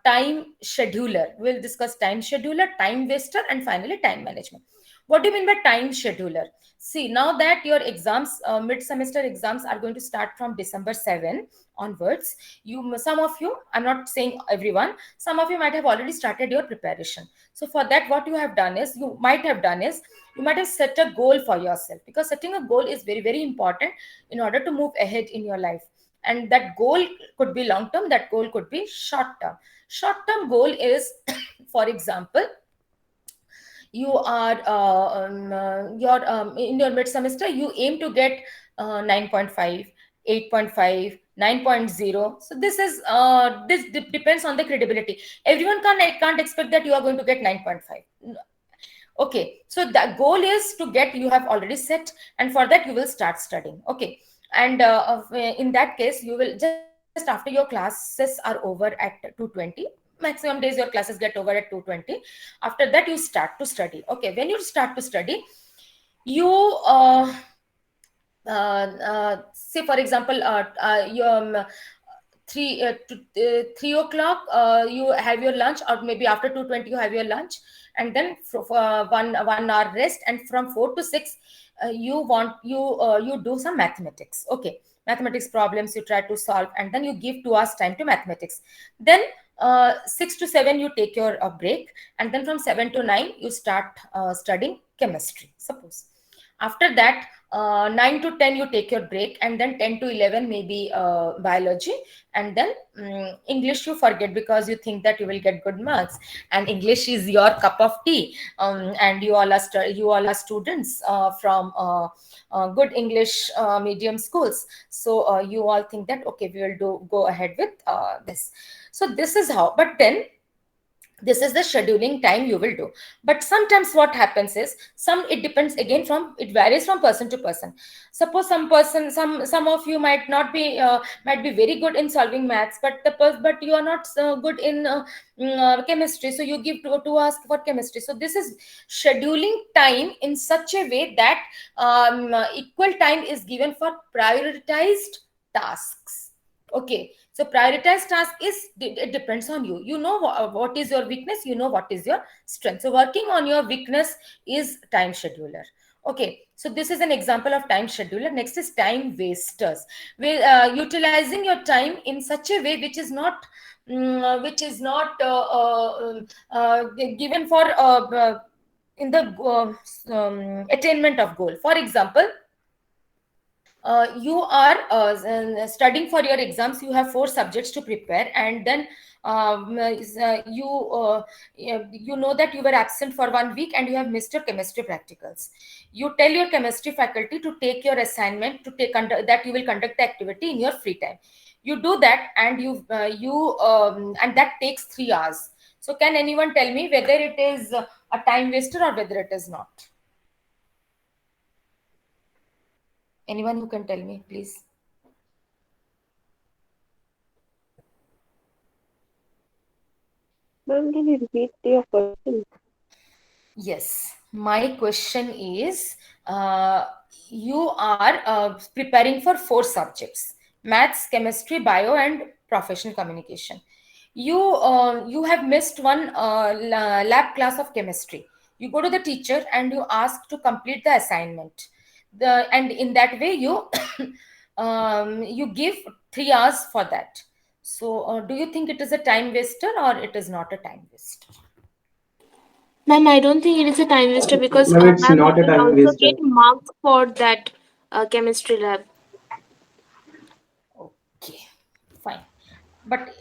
time scheduler. We'll discuss time scheduler, time waster, and finally time management. What do you mean by time scheduler? See, now that your exams, mid-semester exams are going to start from December 7 onwards, some of you, I'm not saying everyone, some of you might have already started your preparation. So for that, what you might have set a goal for yourself, because setting a goal is very, very important in order to move ahead in your life. And that goal could be long term, that goal could be short term. Short term goal is, for example, You are in your mid semester, you aim to get 9.5, 8.5, 9.0. So this is depends on the credibility. Everyone can't expect that you are going to get 9.5. Okay, so the goal is to get, you have already set, and for that you will start studying. Okay, and in that case, you will just after your classes are over at 2:20, maximum days your classes get over at 2:20. After that, you start to study. Okay, when you start to study, you say, for example, you 3 o'clock you have your lunch, or maybe after 2:20 you have your lunch, and then for 1 hour rest, and from 4 to 6 you do some mathematics. Okay, mathematics problems you try to solve, and then you give 2 hours time to mathematics. Then 6 to 7 you take your break, and then from 7 to 9 you start studying chemistry, suppose. After that, 9 to 10 you take your break, and then 10 to 11 maybe biology, and then English you forget, because you think that you will get good marks, and English is your cup of tea, and you all are students from good English medium schools. So you all think that, okay, we will go ahead with this. So this is how. But then this is the scheduling time you will do. But sometimes what happens is, it depends again, it varies from person to person. Suppose some of you might be very good in solving maths, but you are not good in chemistry, so you give 2 hours for chemistry. So this is scheduling time in such a way that equal time is given for prioritized tasks. Okay, so prioritized task it depends on you. You know what is your weakness, you know what is your strength. So working on your weakness is time scheduler. Okay, so this is an example of time scheduler. Next is time wasters. Utilizing your time in such a way which is not given for in the attainment of goal. For example, you are studying for your exams. You have 4 subjects to prepare, and then you know that you were absent for 1 week and you have missed your chemistry practicals. You tell your chemistry faculty to take your assignment, that you will conduct the activity in your free time. You do that, and and that takes 3 hours. So can anyone tell me whether it is a time waster or whether it is not? Anyone who can tell me, please? Ma'am, can you repeat your question? Yes, my question is, you are preparing for 4 subjects: maths, chemistry, bio, and professional communication. You have missed one lab class of chemistry. You go to the teacher and you ask to complete the assignment. And in that way, you give 3 hours for that. So do you think it is a time waster or it is not a time waster? Ma'am, I don't think it is a time waster, because No, it's ma'am, not you a will time also waster. get marks for that chemistry lab. Okay, fine. But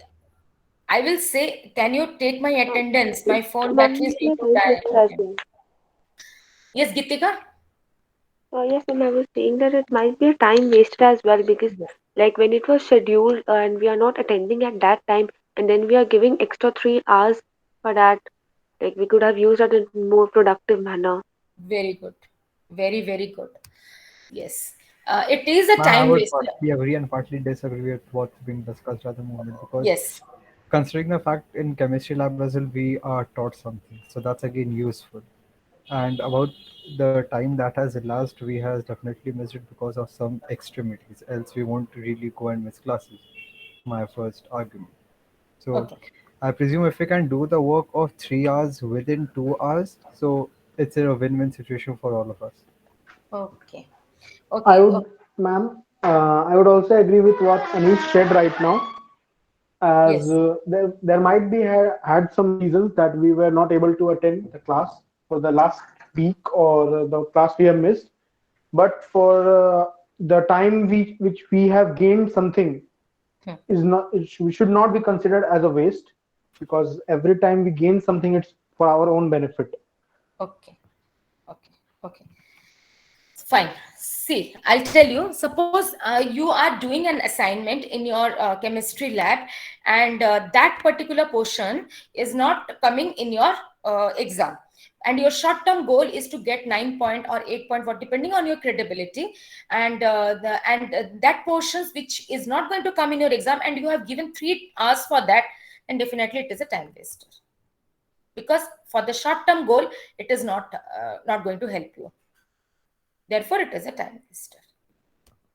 I will say, can you take my attendance? My phone battery is going to die. Yes, Gitika? Yes, ma'am, I was saying that it might be a time wasted as well, because like when it was scheduled and we are not attending at that time, and then we are giving extra 3 hours for that, like we could have used that in more productive manner. Very good. Very, very good. Yes. It is a I time would waster. partly agree and partly disagree with what's being discussed at the moment, because Yes. considering the fact in chemistry lab as well we are taught something, so that's again useful. And about the time that has elapsed, we has definitely missed it because of some extremities. Else we won't really go and miss classes. My first argument. So Okay. I presume if we can do the work of 3 hours within 2 hours, so it's a win-win situation for all of us. Okay. I Okay. would, ma'am, I would also agree with what Anish said right now, as Yes. there might be had some reasons that we were not able to attend the class for the last week, or the class we have missed. But for the time which we have gained something, is not we should not be considered as a waste, because every time we gain something, it's for our own benefit. Okay. Okay. Fine. See, I'll tell you. Suppose you are doing an assignment in your chemistry lab, and that particular portion is not coming in your exam. And your short-term goal is to get 9 point or 8 point, what depending on your credibility, and that portions which is not going to come in your exam, and you have given 3 hours for that, then definitely it is a time waster. Because for the short-term goal, it is not going to help you. Therefore, it is a time waster.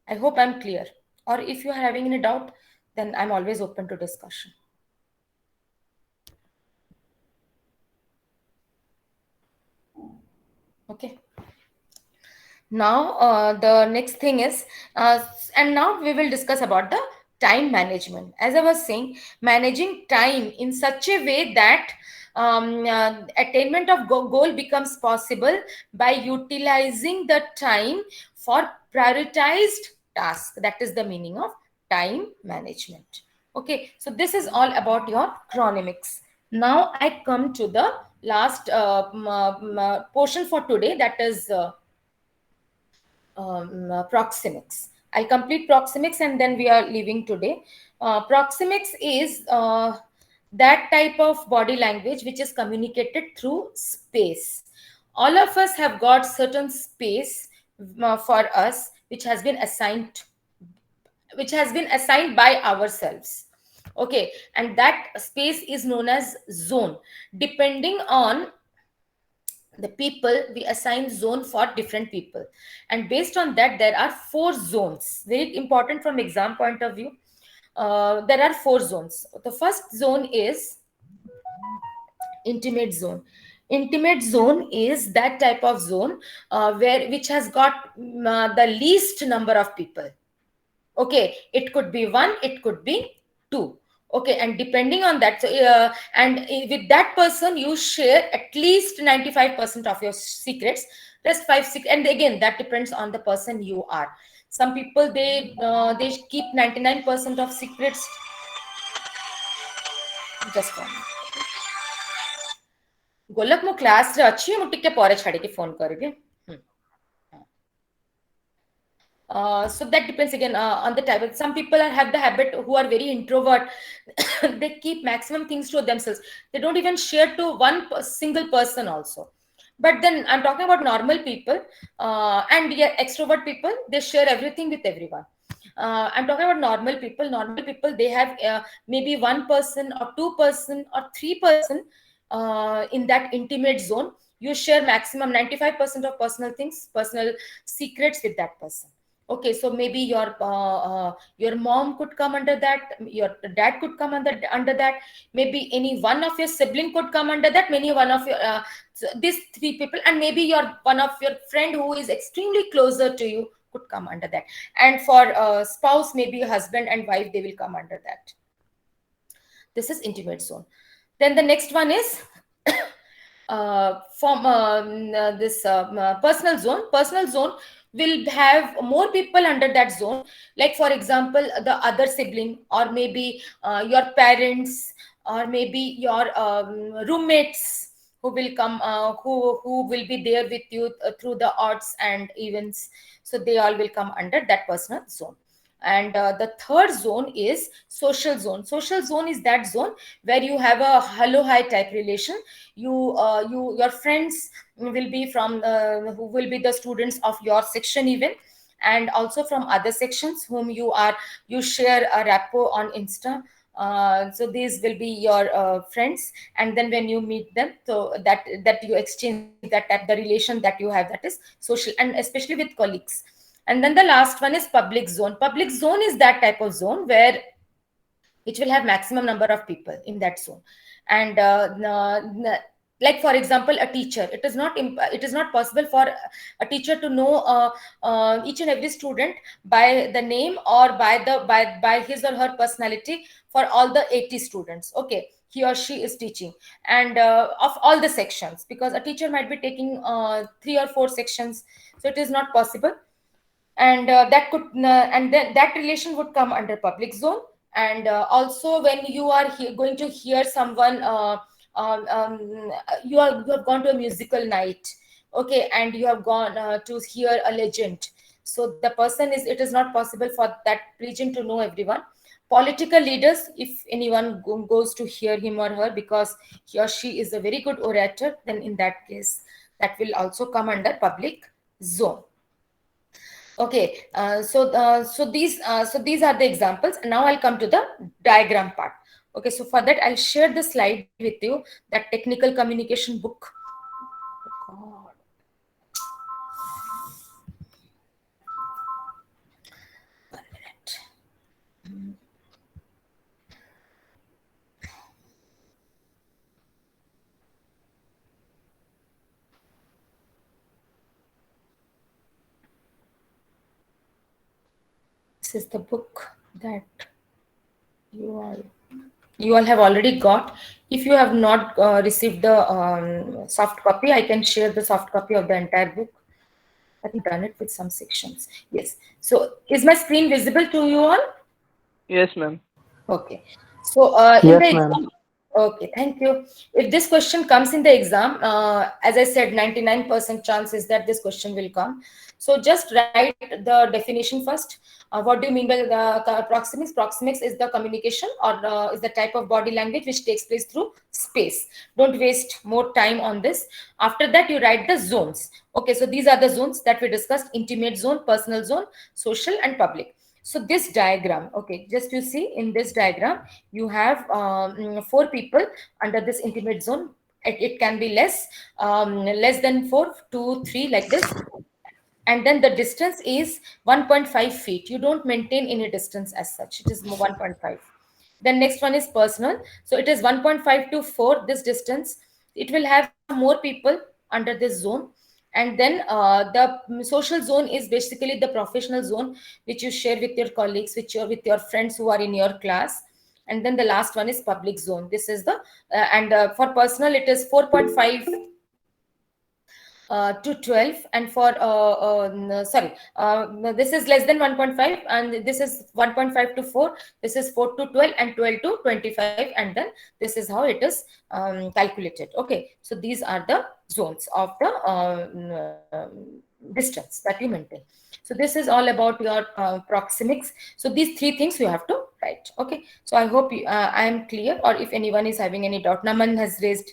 I hope I'm clear. Or if you are having any doubt, then I'm always open to discussion. Okay. Now, the next thing is, and now we will discuss about the time management. As I was saying, managing time in such a way that attainment of goal becomes possible by utilizing the time for prioritized tasks. That is the meaning of time management. Okay, so this is all about your chronemics. Now I come to the last portion for today, that is proxemics. I'll complete proxemics and then we are leaving today. Proxemics is that type of body language which is communicated through space. All of us have got certain space for us which has been assigned by ourselves. Okay, and that space is known as zone. Depending on the people, we assign zone for different people, and based on that there are 4 zones, very important from exam point of view. There are 4 zones. The first zone is intimate zone. Intimate zone is that type of zone which has got the least number of people. Okay, it could be 1, it could be 2. Okay, and depending on that, so and with that person you share at least 95% of your secrets, rest 5-6, and again that depends on the person you are. Some people they keep 99% of secrets. Just one. गोलक मु class रे अछि, मु टिके परे छाडी के phone करबे. So that depends again on the type. Some people have the habit who are very introvert. They keep maximum things to themselves. They don't even share to one single person also. But then I'm talking about normal people and yeah, extrovert people. They share everything with everyone. I'm talking about normal people. Normal people, they have maybe 1 person or 2 person or 3 person in that intimate zone. You share maximum 95% of personal things, personal secrets with that person. Okay, so maybe your mom could come under that, your dad could come under that, maybe any one of your sibling could come under that, one of your these 3 people, and maybe your one of your friend who is extremely closer to you could come under that. And for spouse, maybe husband and wife, they will come under that. This is intimate zone. Then the next one is this personal zone. Personal zone will have more people under that zone, like for example the other sibling, or maybe your parents, or maybe your roommates who will come, who will be there with you through the odds and events. So they all will come under that personal zone. And the third zone is social zone. Social zone is that zone where you have a hello hi type relation. Your friends will be from who will be the students of your section even, and also from other sections whom you share a rapport on Insta. So these will be your friends, and then when you meet them, so that you exchange that the relation that you have, that is social, and especially with colleagues. And then the last one is public zone. Public zone is that type of zone which will have maximum number of people in that zone. And like for example a teacher, it is not possible for a teacher to know each and every student by the name or by his or her personality for all the 80 students. Okay, he or she is teaching, and of all the sections, because a teacher might be taking 3 or 4 sections, so it is not possible. And that could and then that relation would come under public zone. And also when you are going to hear someone you have gone to a musical night, okay, and you have gone to hear a legend. So the person is, it is not possible for that legend to know everyone. Political leaders, if anyone goes to hear him or her because he or she is a very good orator, then in that case that will also come under public zone. Okay, so these are the examples. Now I'll come to the diagram part. Okay, so for that I'll share the slide with you, that technical communication book. Oh, God. One minute. This is the book that you all have already got. If you have not received the soft copy, I can share the soft copy of the entire book. I've done it with some sections. Yes. So is my screen visible to you all? Yes, ma'am. Okay. So in Yes, the ma'am. exam, okay, thank you. If this question comes in the exam, as I said, 99% chance is that this question will come. So just write the definition first. What do you mean by the proxemics? Proxemics is the communication or is the type of body language which takes place through space. Don't waste more time on this. After that, you write the zones. Okay, so these are the zones that we discussed: intimate zone, personal zone, social, and public. So this diagram, okay, just you see in this diagram, you have 4 people under this intimate zone. It can be less than 4, 2, 3, like this. And then the distance is 1.5 feet. You don't maintain any distance as such. It is 1.5. Then next one is personal. So it is 1.5 to 4, this distance. It will have more people under this zone. And then the social zone is basically the professional zone, which you share with your colleagues, with your friends who are in your class. And then the last one is public zone. This is the, for personal, it is 4.5 to 12, and for this is less than 1.5, and this is 1.5 to 4, this is 4 to 12, and 12 to 25, and then this is how it is calculated. Okay, so these are the zones of the distance that you maintain. So this is all about your proxemics. So these 3 things you have to write. Okay, so I hope I am clear, or if anyone is having any doubt. Naman has raised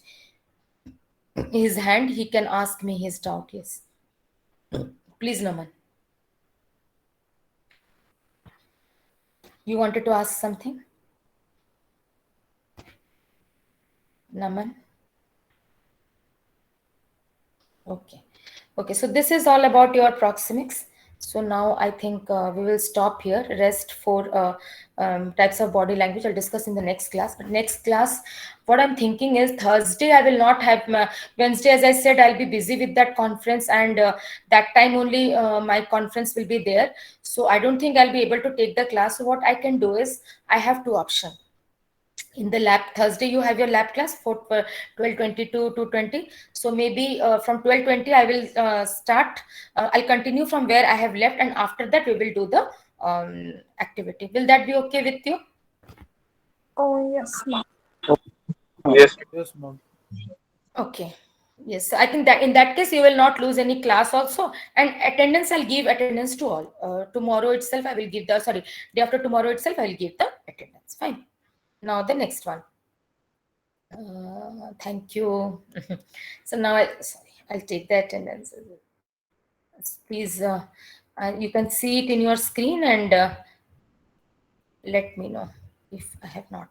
his hand, he can ask me his doubt. Yes, please, Naman. You wanted to ask something, Naman? Okay, so this is all about your proxemics. So now I think we will stop here. Rest for types of body language I'll discuss in the next class. But next class, what I'm thinking is Thursday I will not have Wednesday, as I said, I'll be busy with that conference, and that time only my conference will be there. So I don't think I'll be able to take the class. So what I can do is, I have 2 options. In the lab, Thursday you have your lab class for 12:20 to 2:20. So maybe from 12:20 I will start. I'll continue from where I have left, and after that we will do the activity. Will that be okay with you? Oh, yes, ma'am. Yes. Yes, ma'am. Okay. Yes, I think that in that case you will not lose any class also, and attendance, I'll give attendance to all. Tomorrow itself I will give the, sorry, day after tomorrow itself I will give the attendance. Fine. Now the next one. Thank you. So now I'll take the attendance. Please, you can see it in your screen, and let me know if I have not